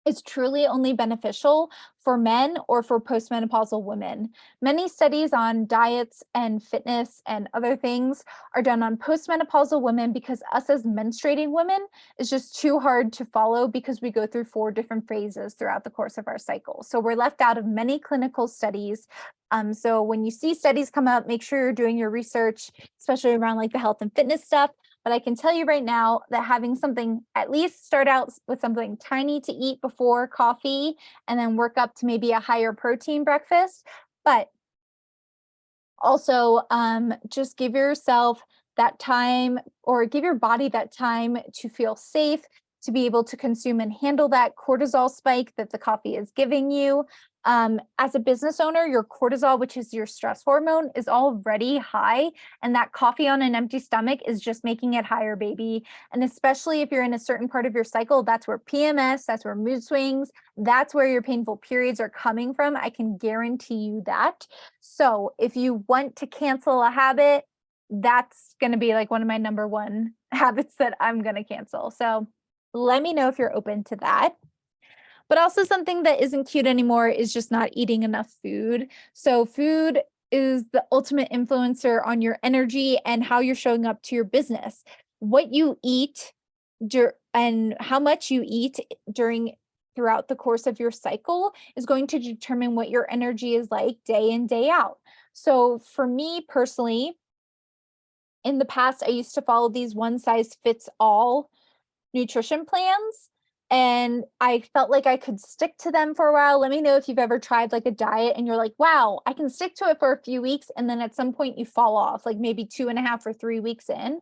is truly only beneficial for men or for postmenopausal women. Many studies on diets and fitness and other things are done on postmenopausal women because us as menstruating women is just too hard to follow because we go through 4 different phases throughout the course of our cycle. So we're left out of many clinical studies. So when you see studies come up, make sure you're doing your research, especially around like the health and fitness stuff. But I can tell you right now that having something, at least start out with something tiny to eat before coffee and then work up to maybe a higher protein breakfast. But also just give yourself that time, or give your body that time to feel safe, to be able to consume and handle that cortisol spike that the coffee is giving you. As a business owner, your cortisol, which is your stress hormone, is already high, and that coffee on an empty stomach is just making it higher, baby. And especially if you're in a certain part of your cycle, that's where PMS, that's where mood swings, that's where your painful periods are coming from. I can guarantee you that. So if you want to cancel a habit, that's going to be like one of my number one habits that I'm going to cancel. So let me know if you're open to that. But also something that isn't cute anymore is just not eating enough food. So food is the ultimate influencer on your energy and how you're showing up to your business. What you eat and how much you eat throughout the course of your cycle is going to determine what your energy is like day in, day out. So for me personally, in the past, I used to follow these one size fits all nutrition plans, and I felt like I could stick to them for a while. Let me know if you've ever tried like a diet and you're like, wow, I can stick to it for a few weeks. And then at some point you fall off, like maybe 2.5 or 3 weeks in.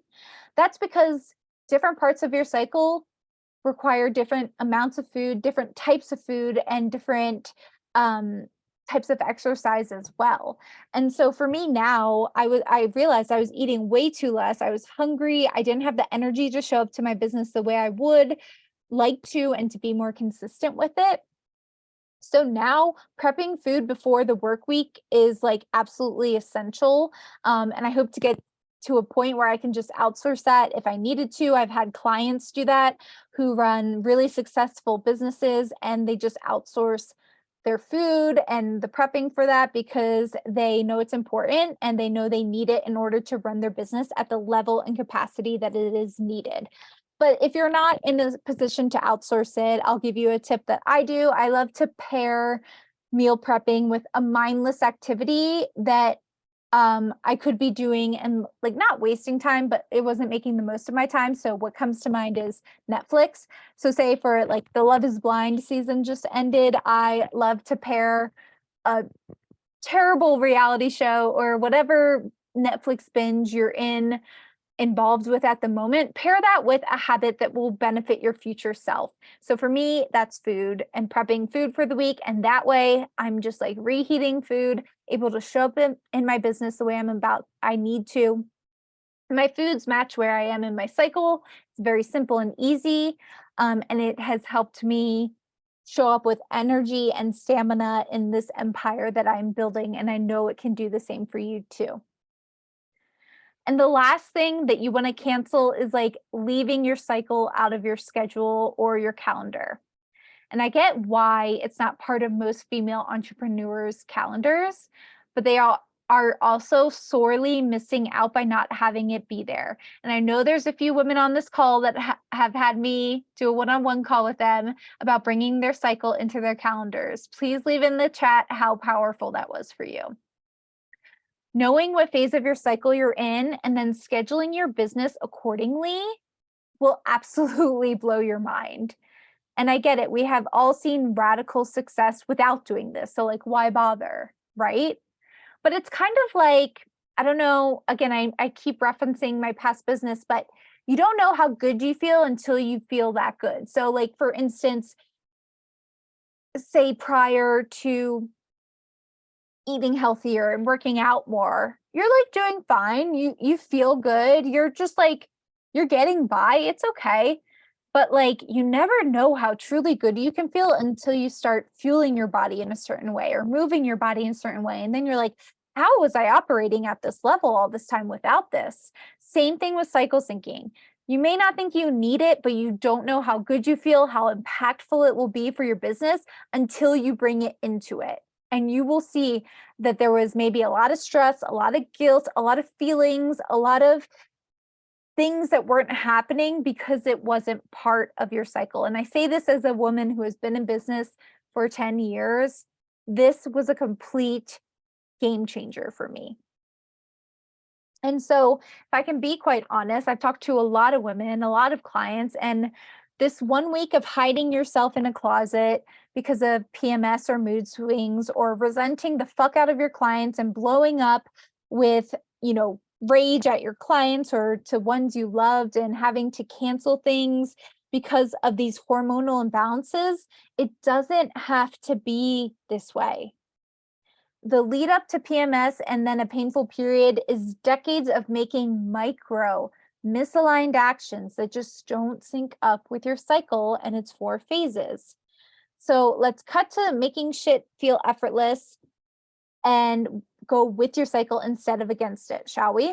That's because different parts of your cycle require different amounts of food, different types of food, and different types of exercise as well. And so for me now, I realized I was eating way too less. I was hungry. I didn't have the energy to show up to my business the way I would like to and to be more consistent with it. So now prepping food before the work week is like absolutely essential. And I hope to get to a point where I can just outsource that if I needed to. I've had clients do that who run really successful businesses, and they just outsource their food and the prepping for that because they know it's important and they know they need it in order to run their business at the level and capacity that it is needed. But if you're not in a position to outsource it, I'll give you a tip that I do. I love to pair meal prepping with a mindless activity that I could be doing and like not wasting time, but it wasn't making the most of my time. So what comes to mind is Netflix. So say for like the Love is Blind season just ended, I love to pair a terrible reality show or whatever Netflix binge you're involved with at the moment, pair that with a habit that will benefit your future self. So for me, that's food and prepping food for the week. And that way I'm just like reheating food, able to show up in my business the way I need to. My foods match where I am in my cycle. It's very simple and easy. And it has helped me show up with energy and stamina in this empire that I'm building. And I know it can do the same for you too. And the last thing that you want to cancel is like leaving your cycle out of your schedule or your calendar. And I get why it's not part of most female entrepreneurs' calendars, but they are also sorely missing out by not having it be there. And I know there's a few women on this call that have had me do a one-on-one call with them about bringing their cycle into their calendars. Please leave in the chat how powerful that was for you. Knowing what phase of your cycle you're in and then scheduling your business accordingly will absolutely blow your mind. And I get it. We have all seen radical success without doing this. So like, why bother, right? But it's kind of like, I don't know, again, I keep referencing my past business, but you don't know how good you feel until you feel that good. So, like, for instance, say prior to eating healthier and working out more, you're like doing fine. You feel good. You're just like you're getting by. It's okay. But like you never know how truly good you can feel until you start fueling your body in a certain way or moving your body in a certain way. And then you're like, how was I operating at this level all this time without this? Same thing with cycle syncing. You may not think you need it, but you don't know how good you feel, how impactful it will be for your business until you bring it into it. And you will see that there was maybe a lot of stress, a lot of guilt, a lot of feelings, a lot of things that weren't happening because it wasn't part of your cycle. And I say this as a woman who has been in business for 10 years. This was a complete game changer for me. And so, if I can be quite honest, I've talked to a lot of women, a lot of clients, and this 1 week of hiding yourself in a closet because of PMS or mood swings, or resenting the fuck out of your clients and blowing up with, rage at your clients or to ones you loved and having to cancel things because of these hormonal imbalances, it doesn't have to be this way. The lead up to PMS and then a painful period is decades of making micro misaligned actions that just don't sync up with your cycle and its 4 phases. So let's cut to making shit feel effortless and go with your cycle instead of against it, shall we?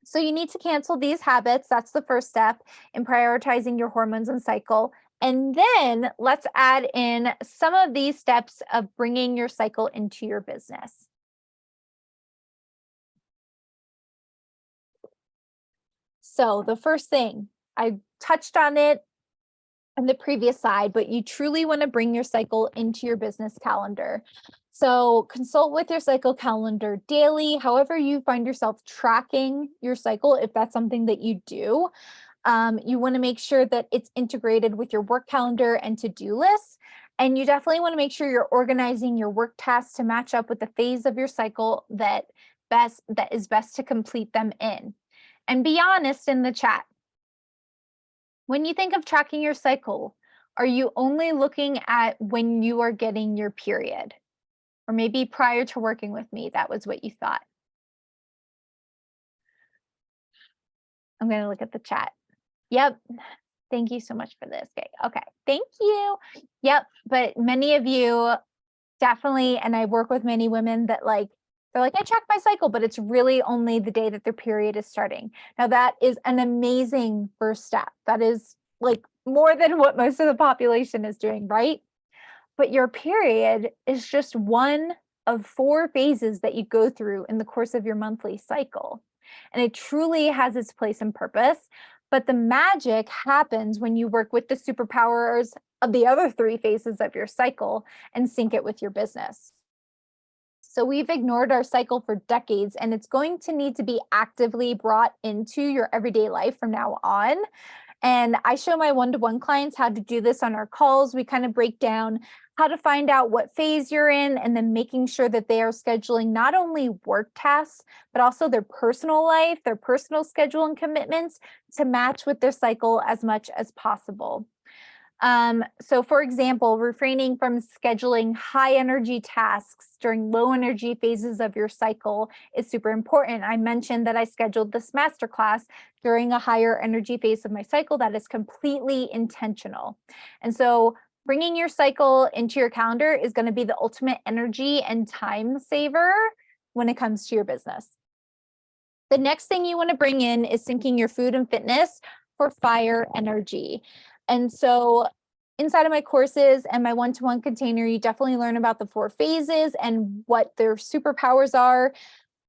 So you need to cancel these habits. That's the first step in prioritizing your hormones and cycle. And then let's add in some of these steps of bringing your cycle into your business. So the first thing, I touched on it on the previous slide, but you truly want to bring your cycle into your business calendar. So consult with your cycle calendar daily, however you find yourself tracking your cycle, if that's something that you do. You want to make sure that it's integrated with your work calendar and to-do lists. And you definitely want to make sure you're organizing your work tasks to match up with the phase of your cycle that is best to complete them in. And be honest in the chat. When you think of tracking your cycle, are you only looking at when you are getting your period? Or maybe prior to working with me, that was what you thought. I'm going to look at the chat. Yep. Thank you so much for this. Okay. Thank you. Yep. But many of you definitely, and I work with many women that they're like, I track my cycle, but it's really only the day that their period is starting. Now that is an amazing first step. That is like more than what most of the population is doing, right? But your period is just one of 4 phases that you go through in the course of your monthly cycle. And it truly has its place and purpose. But the magic happens when you work with the superpowers of the other 3 phases of your cycle and sync it with your business. So we've ignored our cycle for decades, and it's going to need to be actively brought into your everyday life from now on. And I show my one-to-one clients how to do this on our calls. We kind of break down how to find out what phase you're in, and then making sure that they are scheduling not only work tasks, but also their personal life, their personal schedule and commitments to match with their cycle as much as possible. So for example, refraining from scheduling high energy tasks during low energy phases of your cycle is super important. I mentioned that I scheduled this masterclass during a higher energy phase of my cycle. That is completely intentional. And so bringing your cycle into your calendar is going to be the ultimate energy and time saver when it comes to your business. The next thing you want to bring in is syncing your food and fitness for fire energy. And so inside of my courses and my one-to-one container, you definitely learn about the 4 phases and what their superpowers are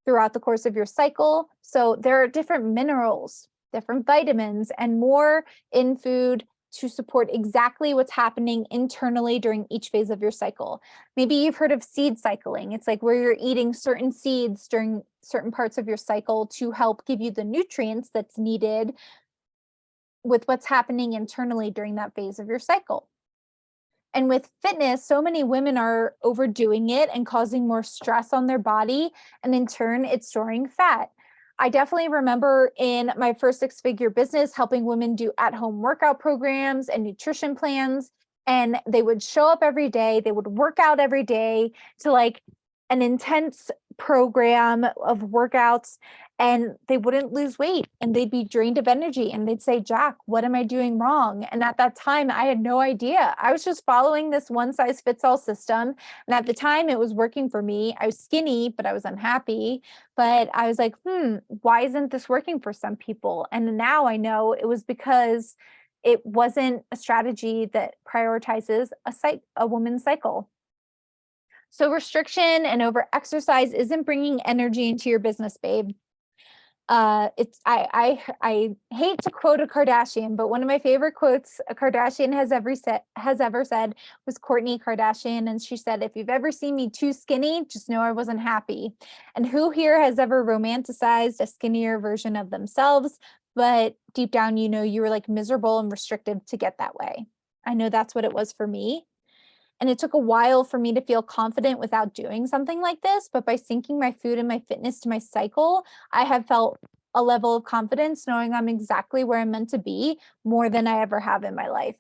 throughout the course of your cycle. So there are different minerals, different vitamins, and more in food to support exactly what's happening internally during each phase of your cycle. Maybe you've heard of seed cycling. It's like where you're eating certain seeds during certain parts of your cycle to help give you the nutrients that's needed with what's happening internally during that phase of your cycle. And with fitness, so many women are overdoing it and causing more stress on their body. And in turn, it's storing fat. I definitely remember in my first six-figure business helping women do at-home workout programs and nutrition plans. And they would show up every day, they would work out every day to like an intense program of workouts, and they wouldn't lose weight and they'd be drained of energy and they'd say, Jack, what am I doing wrong? And at that time, I had no idea. I was just following this one size fits all system. And at the time, it was working for me. I was skinny, but I was unhappy. But I was like, why isn't this working for some people? And now I know it was because it wasn't a strategy that prioritizes a woman's cycle. So restriction and over exercise isn't bringing energy into your business, babe. I hate to quote a Kardashian, but one of my favorite quotes a Kardashian has ever said was Kourtney Kardashian, and she said, "If you've ever seen me too skinny, just know I wasn't happy." And who here has ever romanticized a skinnier version of themselves, but deep down, you know, you were like miserable and restricted to get that way? I know that's what it was for me. And it took a while for me to feel confident without doing something like this. But by syncing my food and my fitness to my cycle, I have felt a level of confidence knowing I'm exactly where I'm meant to be more than I ever have in my life.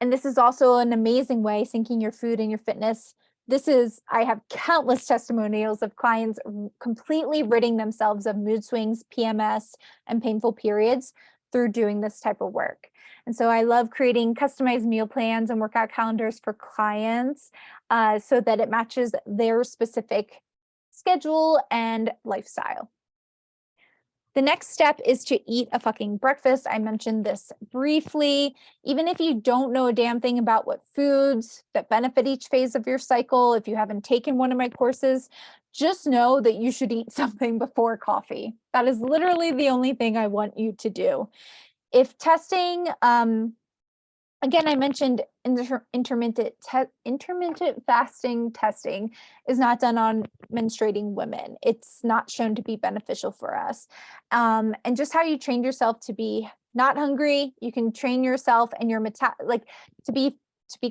And this is also an amazing way, syncing your food and your fitness. I have countless testimonials of clients completely ridding themselves of mood swings, PMS, and painful periods through doing this type of work. And so I love creating customized meal plans and workout calendars for clients so that it matches their specific schedule and lifestyle. The next step is to eat a fucking breakfast. I mentioned this briefly. Even if you don't know a damn thing about what foods that benefit each phase of your cycle, if you haven't taken one of my courses, just know that you should eat something before coffee. That is literally the only thing I want you to do. If testing, again, I mentioned intermittent fasting testing is not done on menstruating women. It's not shown to be beneficial for us. And just how you train yourself to be not hungry, you can train yourself and your to be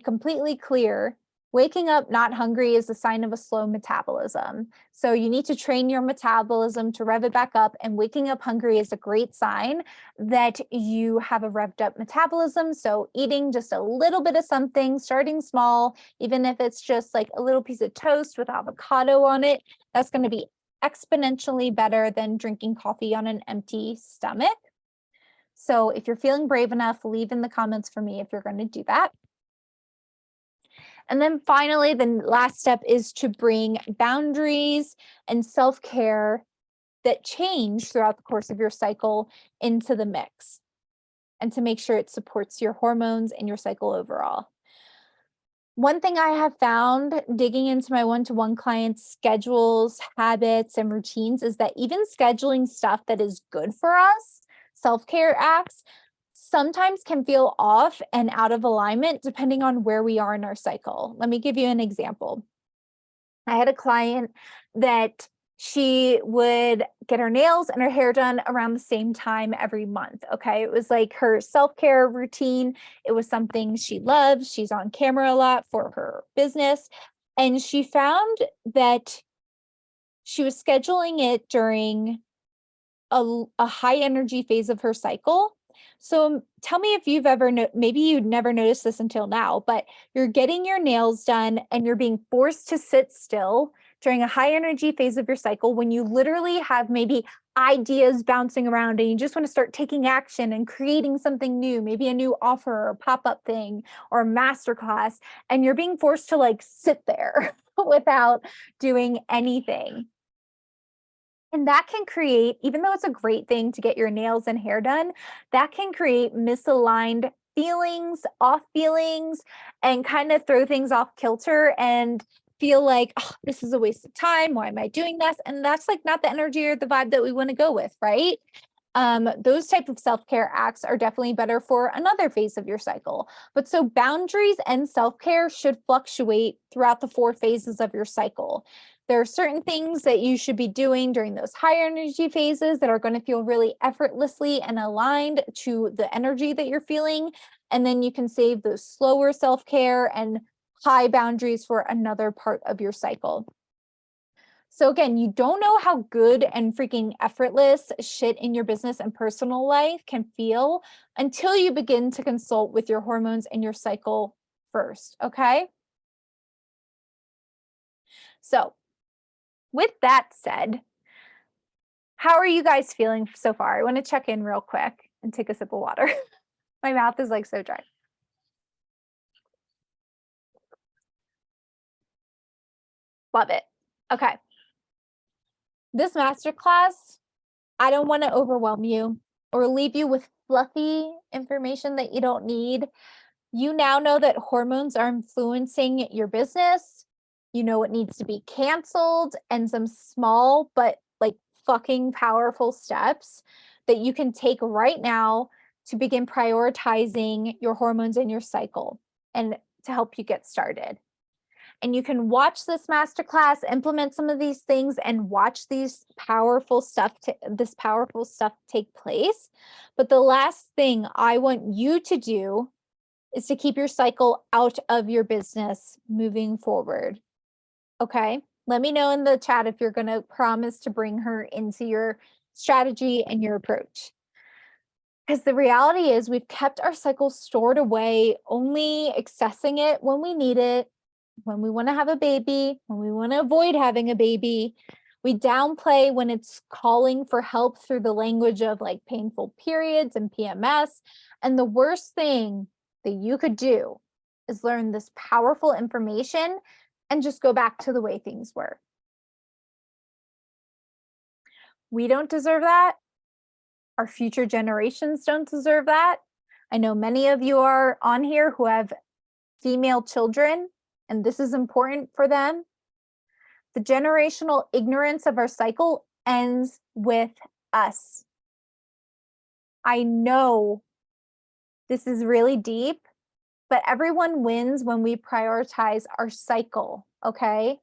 completely clear. Waking up not hungry is a sign of a slow metabolism. So you need to train your metabolism to rev it back up, and waking up hungry is a great sign that you have a revved up metabolism. So eating just a little bit of something, starting small, even if it's just like a little piece of toast with avocado on it, that's going to be exponentially better than drinking coffee on an empty stomach. So if you're feeling brave enough, leave in the comments for me if you're going to do that. And then finally, the last step is to bring boundaries and self-care that change throughout the course of your cycle into the mix, and to make sure it supports your hormones and your cycle overall. One thing I have found digging into my one-to-one clients' schedules, habits, and routines is that even scheduling stuff that is good for us, self-care acts, sometimes can feel off and out of alignment depending on where we are in our cycle. Let me give you an example. I had a client that she would get her nails and her hair done around the same time every month. Okay. It was like her self-care routine. It was something she loves. She's on camera a lot for her business. And she found that she was scheduling it during a high energy phase of her cycle. So tell me if you've ever, maybe you'd never noticed this until now, but you're getting your nails done and you're being forced to sit still during a high energy phase of your cycle when you literally have maybe ideas bouncing around and you just want to start taking action and creating something new, maybe a new offer or a pop-up thing or a masterclass, and you're being forced to like sit there without doing anything. And that can create, even though it's a great thing to get your nails and hair done, that can create misaligned feelings, off feelings, and kind of throw things off kilter and feel like, oh, this is a waste of time. Why am I doing this? And that's like not the energy or the vibe that we want to go with, right? Those type of self-care acts are definitely better for another phase of your cycle. But so boundaries and self-care should fluctuate throughout the 4 phases of your cycle. There are certain things that you should be doing during those higher energy phases that are going to feel really effortlessly and aligned to the energy that you're feeling. And then you can save those slower self-care and high boundaries for another part of your cycle. So again, you don't know how good and freaking effortless shit in your business and personal life can feel until you begin to consult with your hormones and your cycle first, okay? So with that said, how are you guys feeling so far? I want to check in real quick and take a sip of water. My mouth is like so dry. Love it. Okay. This masterclass, I don't want to overwhelm you or leave you with fluffy information that you don't need. You now know that hormones are influencing your business. You know what needs to be canceled and some small but like fucking powerful steps that you can take right now to begin prioritizing your hormones and your cycle and to help you get started. And you can watch this masterclass, implement some of these things, and watch this powerful stuff take place. But the last thing I want you to do is to keep your cycle out of your business moving forward. Okay? Let me know in the chat if you're going to promise to bring her into your strategy and your approach. Because the reality is we've kept our cycle stored away, only accessing it when we need it, when we want to have a baby, when we want to avoid having a baby. We downplay when it's calling for help through the language of like painful periods and PMS. And the worst thing that you could do is learn this powerful information and just go back to the way things were. We don't deserve that. Our future generations don't deserve that. I know many of you are on here who have female children, and this is important for them. The generational ignorance of our cycle ends with us. I know this is really deep, but everyone wins when we prioritize our cycle, okay?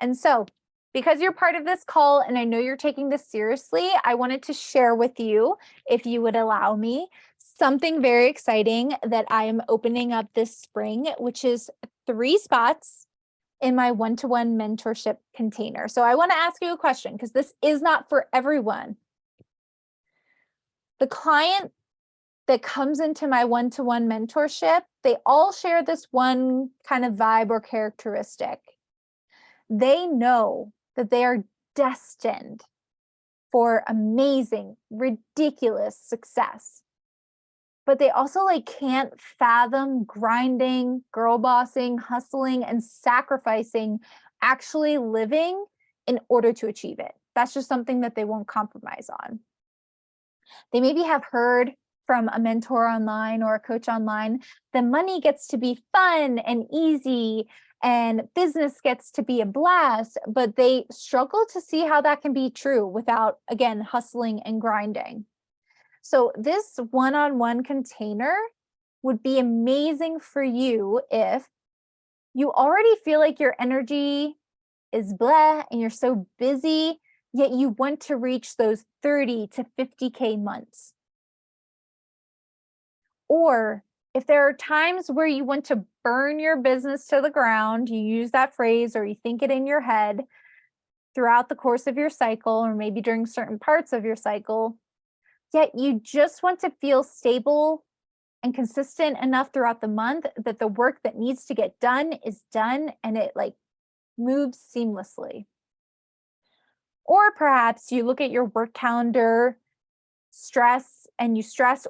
And so, because you're part of this call and I know you're taking this seriously, I wanted to share with you, if you would allow me, something very exciting that I am opening up this spring, which is 3 spots in my one-to-one mentorship container. So I want to ask you a question because this is not for everyone. The client that comes into my one-to-one mentorship, they all share this one kind of vibe or characteristic. They know that they are destined for amazing, ridiculous success. But they also like can't fathom grinding, girl bossing, hustling, and sacrificing, actually living in order to achieve it. That's just something that they won't compromise on. They maybe have heard from a mentor online or a coach online, the money gets to be fun and easy and business gets to be a blast, but they struggle to see how that can be true without, again, hustling and grinding. So this one-on-one container would be amazing for you if you already feel like your energy is blah and you're so busy, yet you want to reach those 30 to 50K months. Or if there are times where you want to burn your business to the ground, you use that phrase or you think it in your head throughout the course of your cycle, or maybe during certain parts of your cycle, yet you just want to feel stable and consistent enough throughout the month that the work that needs to get done is done and it like moves seamlessly. Or perhaps you look at your work calendar, stress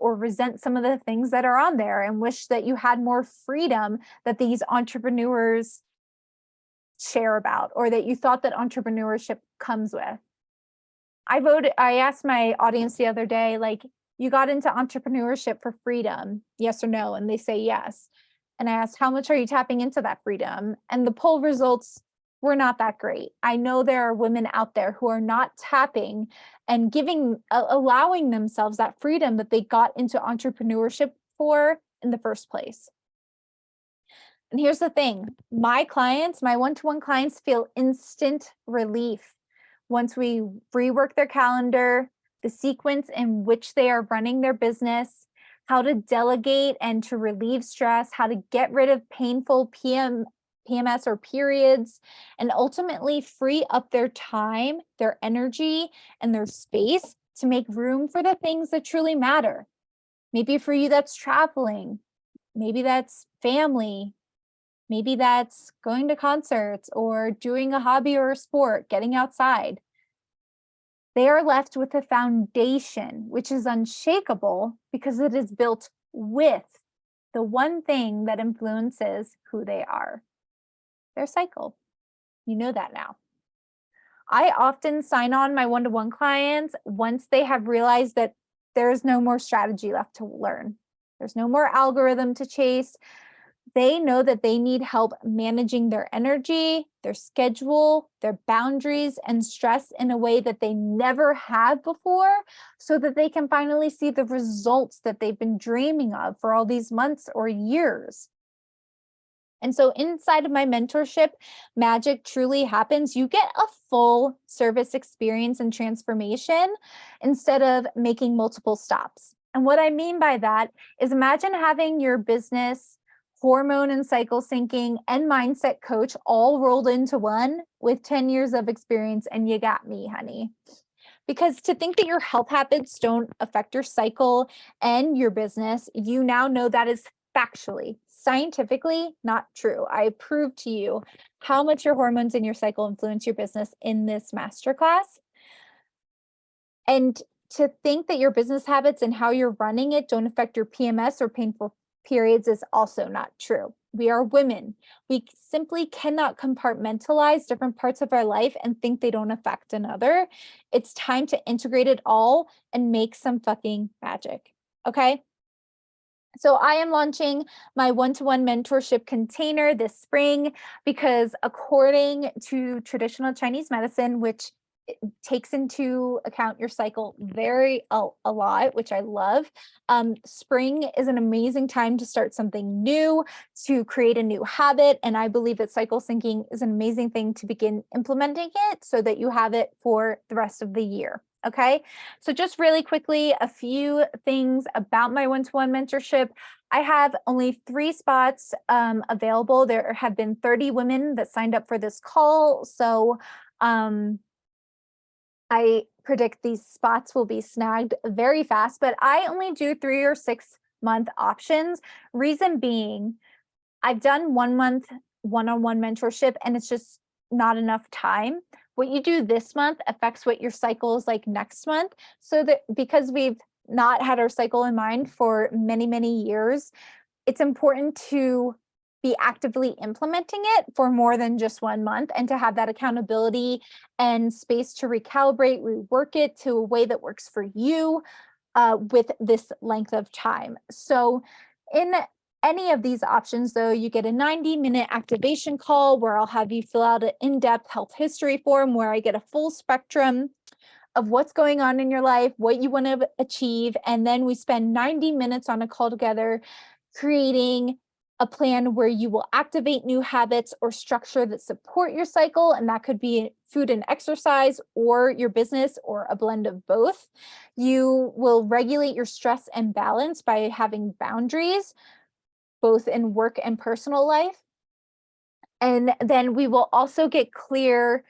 or resent some of the things that are on there and wish that you had more freedom that these entrepreneurs share about, or that you thought that entrepreneurship comes with. I asked my audience the other day, like, you got into entrepreneurship for freedom, yes or no? And they say yes. And I asked, how much are you tapping into that freedom? And the poll results were not that great. I know there are women out there who are not tapping and allowing themselves that freedom that they got into entrepreneurship for in the first place. And here's the thing, my clients, my one-to-one clients feel instant relief once we rework their calendar, the sequence in which they are running their business, how to delegate and to relieve stress, how to get rid of painful PMS or periods, and ultimately free up their time, their energy, and their space to make room for the things that truly matter. Maybe for you, that's traveling. Maybe that's family. Maybe that's going to concerts or doing a hobby or a sport, getting outside. They are left with a foundation which is unshakable because it is built with the one thing that influences who they are, their cycle. You know that now. I often sign on my one-to-one clients once they have realized that there's no more strategy left to learn. There's no more algorithm to chase. They know that they need help managing their energy, their schedule, their boundaries, and stress in a way that they never have before, so that they can finally see the results that they've been dreaming of for all these months or years. And so inside of my mentorship, magic truly happens. You get a full service experience and transformation instead of making multiple stops. And what I mean by that is, imagine having your business, hormone and cycle syncing, and mindset coach all rolled into one with 10 years of experience, and you got me, honey. Because to think that your health habits don't affect your cycle and your business, you now know that is factually, scientifically not true. I proved to you how much your hormones and your cycle influence your business in this masterclass. And to think that your business habits and how you're running it don't affect your PMS or painful periods is also not true. We are women. We simply cannot compartmentalize different parts of our life and think they don't affect another. It's time to integrate it all and make some fucking magic. Okay. So I am launching my one-to-one mentorship container this spring because, according to traditional Chinese medicine, which takes into account your cycle a lot, which I love. Spring is an amazing time to start something new, to create a new habit. And I believe that cycle syncing is an amazing thing to begin implementing it so that you have it for the rest of the year. Okay. So just really quickly, a few things about my one-to-one mentorship. I have only 3 spots available. There have been 30 women that signed up for this call. So I predict these spots will be snagged very fast, but I only do 3 or 6 month options. Reason being, I've done 1 month one-on-one mentorship and it's just not enough time. What you do this month affects what your cycle is like next month. So that, because we've not had our cycle in mind for many, many years, it's important to be actively implementing it for more than just 1 month, and to have that accountability and space to recalibrate, rework it to a way that works for you with this length of time. So in any of these options, though, you get a 90-minute activation call where I'll have you fill out an in-depth health history form where I get a full spectrum of what's going on in your life, what you want to achieve. And then we spend 90 minutes on a call together creating a plan where you will activate new habits or structure that support your cycle. And that could be food and exercise, or your business, or a blend of both. You will regulate your stress and balance by having boundaries, both in work and personal life. And then we will also get clear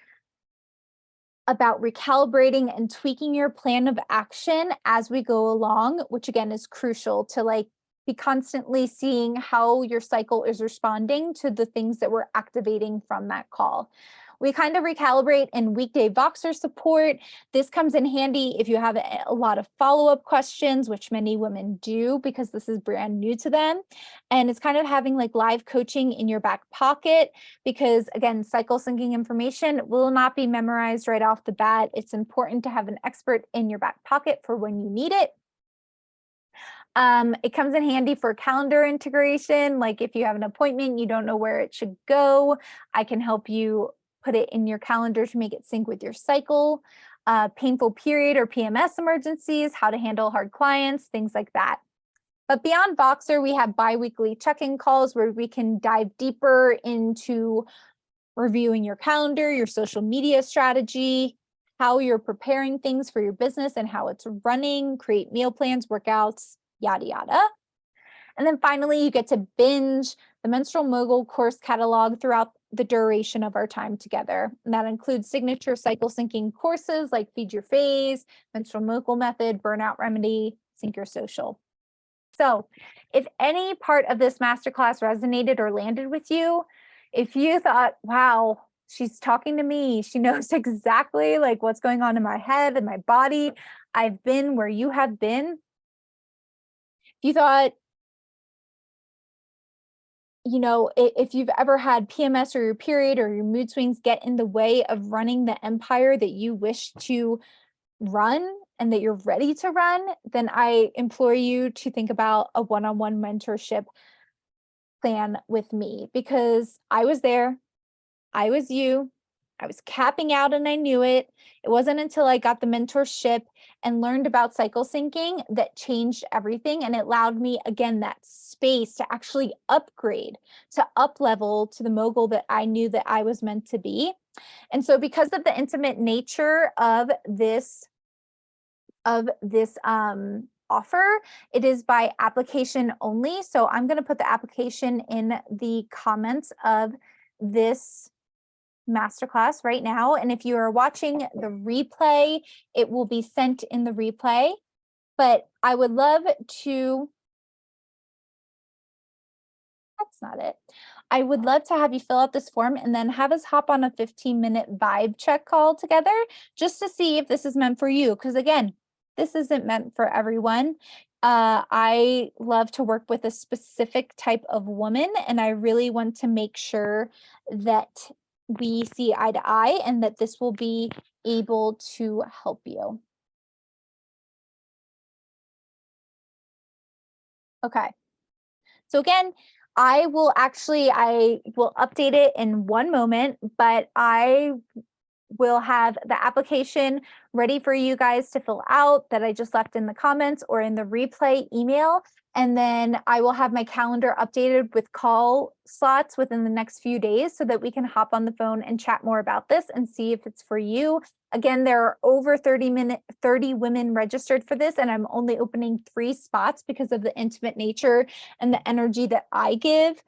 about recalibrating and tweaking your plan of action as we go along, which again is crucial to be constantly seeing how your cycle is responding to the things that we're activating from that call. We kind of recalibrate in weekday Voxer support. This comes in handy if you have a lot of follow-up questions, which many women do because this is brand new to them. And it's kind of having live coaching in your back pocket because, again, cycle syncing information will not be memorized right off the bat. It's important to have an expert in your back pocket for when you need it. It comes in handy for calendar integration. Like if you have an appointment, you don't know where it should go, I can help you put it in your calendar to make it sync with your cycle. Painful period or PMS emergencies, how to handle hard clients, things like that. But beyond Voxer, we have bi-weekly check-in calls where we can dive deeper into reviewing your calendar, your social media strategy, how you're preparing things for your business and how it's running, create meal plans, workouts, yada, yada. And then finally, you get to binge the Menstrual Mogul course catalog throughout the duration of our time together. And that includes signature cycle syncing courses like Feed Your Phase, Menstrual Mogul Method, Burnout Remedy, Sync Your Social. So if any part of this masterclass resonated or landed with you, if you thought, wow, she's talking to me, she knows exactly like what's going on in my head and my body, I've been where you have been. If you thought, you know, if you've ever had PMS or your period or your mood swings get in the way of running the empire that you wish to run and that you're ready to run, then I implore you to think about a one-on-one mentorship plan with me, because I was there. I was you. I was capping out and I knew it. It wasn't until I got the mentorship and learned about cycle syncing that changed everything. And it allowed me, again, that space to actually upgrade, to up level to the mogul that I knew that I was meant to be. And so because of the intimate nature of this offer, it is by application only. So I'm going to put the application in the comments of this masterclass right now. And if you are watching the replay, it will be sent in the replay. But I would love to, that's not it. I would love to have you fill out this form and then have us hop on a 15-minute vibe check call together just to see if this is meant for you. Because again, this isn't meant for everyone. I love to work with a specific type of woman, and I really want to make sure that we see eye to eye and that this will be able to help you. Okay. So again, I will update it in one moment, but I will have the application ready for you guys to fill out that I just left in the comments or in the replay email. And then I will have my calendar updated with call slots within the next few days so that we can hop on the phone and chat more about this and see if it's for you. Again, there are over 30 women registered for this, and I'm only opening 3 spots because of the intimate nature and the energy that I give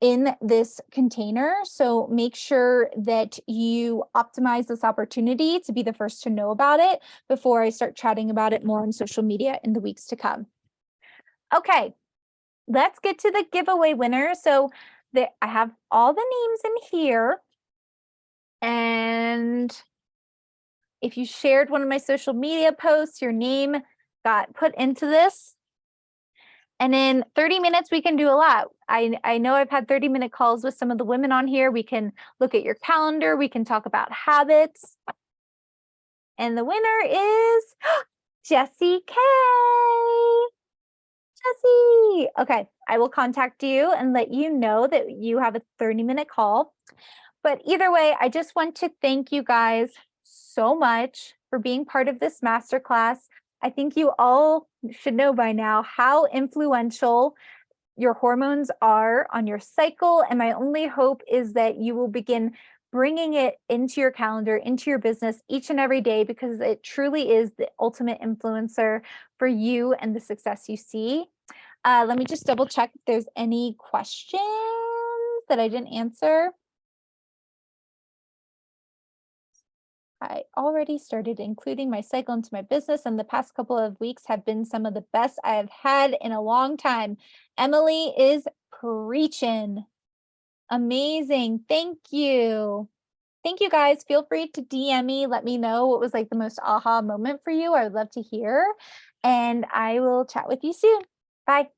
in this container. So make sure that you optimize this opportunity to be the first to know about it before I start chatting about it more on social media in the weeks to come. Okay, let's get to the giveaway winner. So I have all the names in here. And if you shared one of my social media posts, your name got put into this. And in 30 minutes, we can do a lot. I know I've had 30-minute calls with some of the women on here. We can look at your calendar. We can talk about habits. And the winner is Jessie K. Jessie. Okay, I will contact you and let you know that you have a 30-minute call. But either way, I just want to thank you guys so much for being part of this masterclass. I think you all should know by now how influential your hormones are on your cycle. And my only hope is that you will begin bringing it into your calendar, into your business each and every day, because it truly is the ultimate influencer for you and the success you see. Let me just double check if there's any questions that I didn't answer. I already started including my cycle into my business, and the past couple of weeks have been some of the best I have had in a long time. Emily is preaching. Amazing. Thank you. Thank you guys. Feel free to DM me. Let me know what was like the most aha moment for you. I would love to hear. And I will chat with you soon. Bye.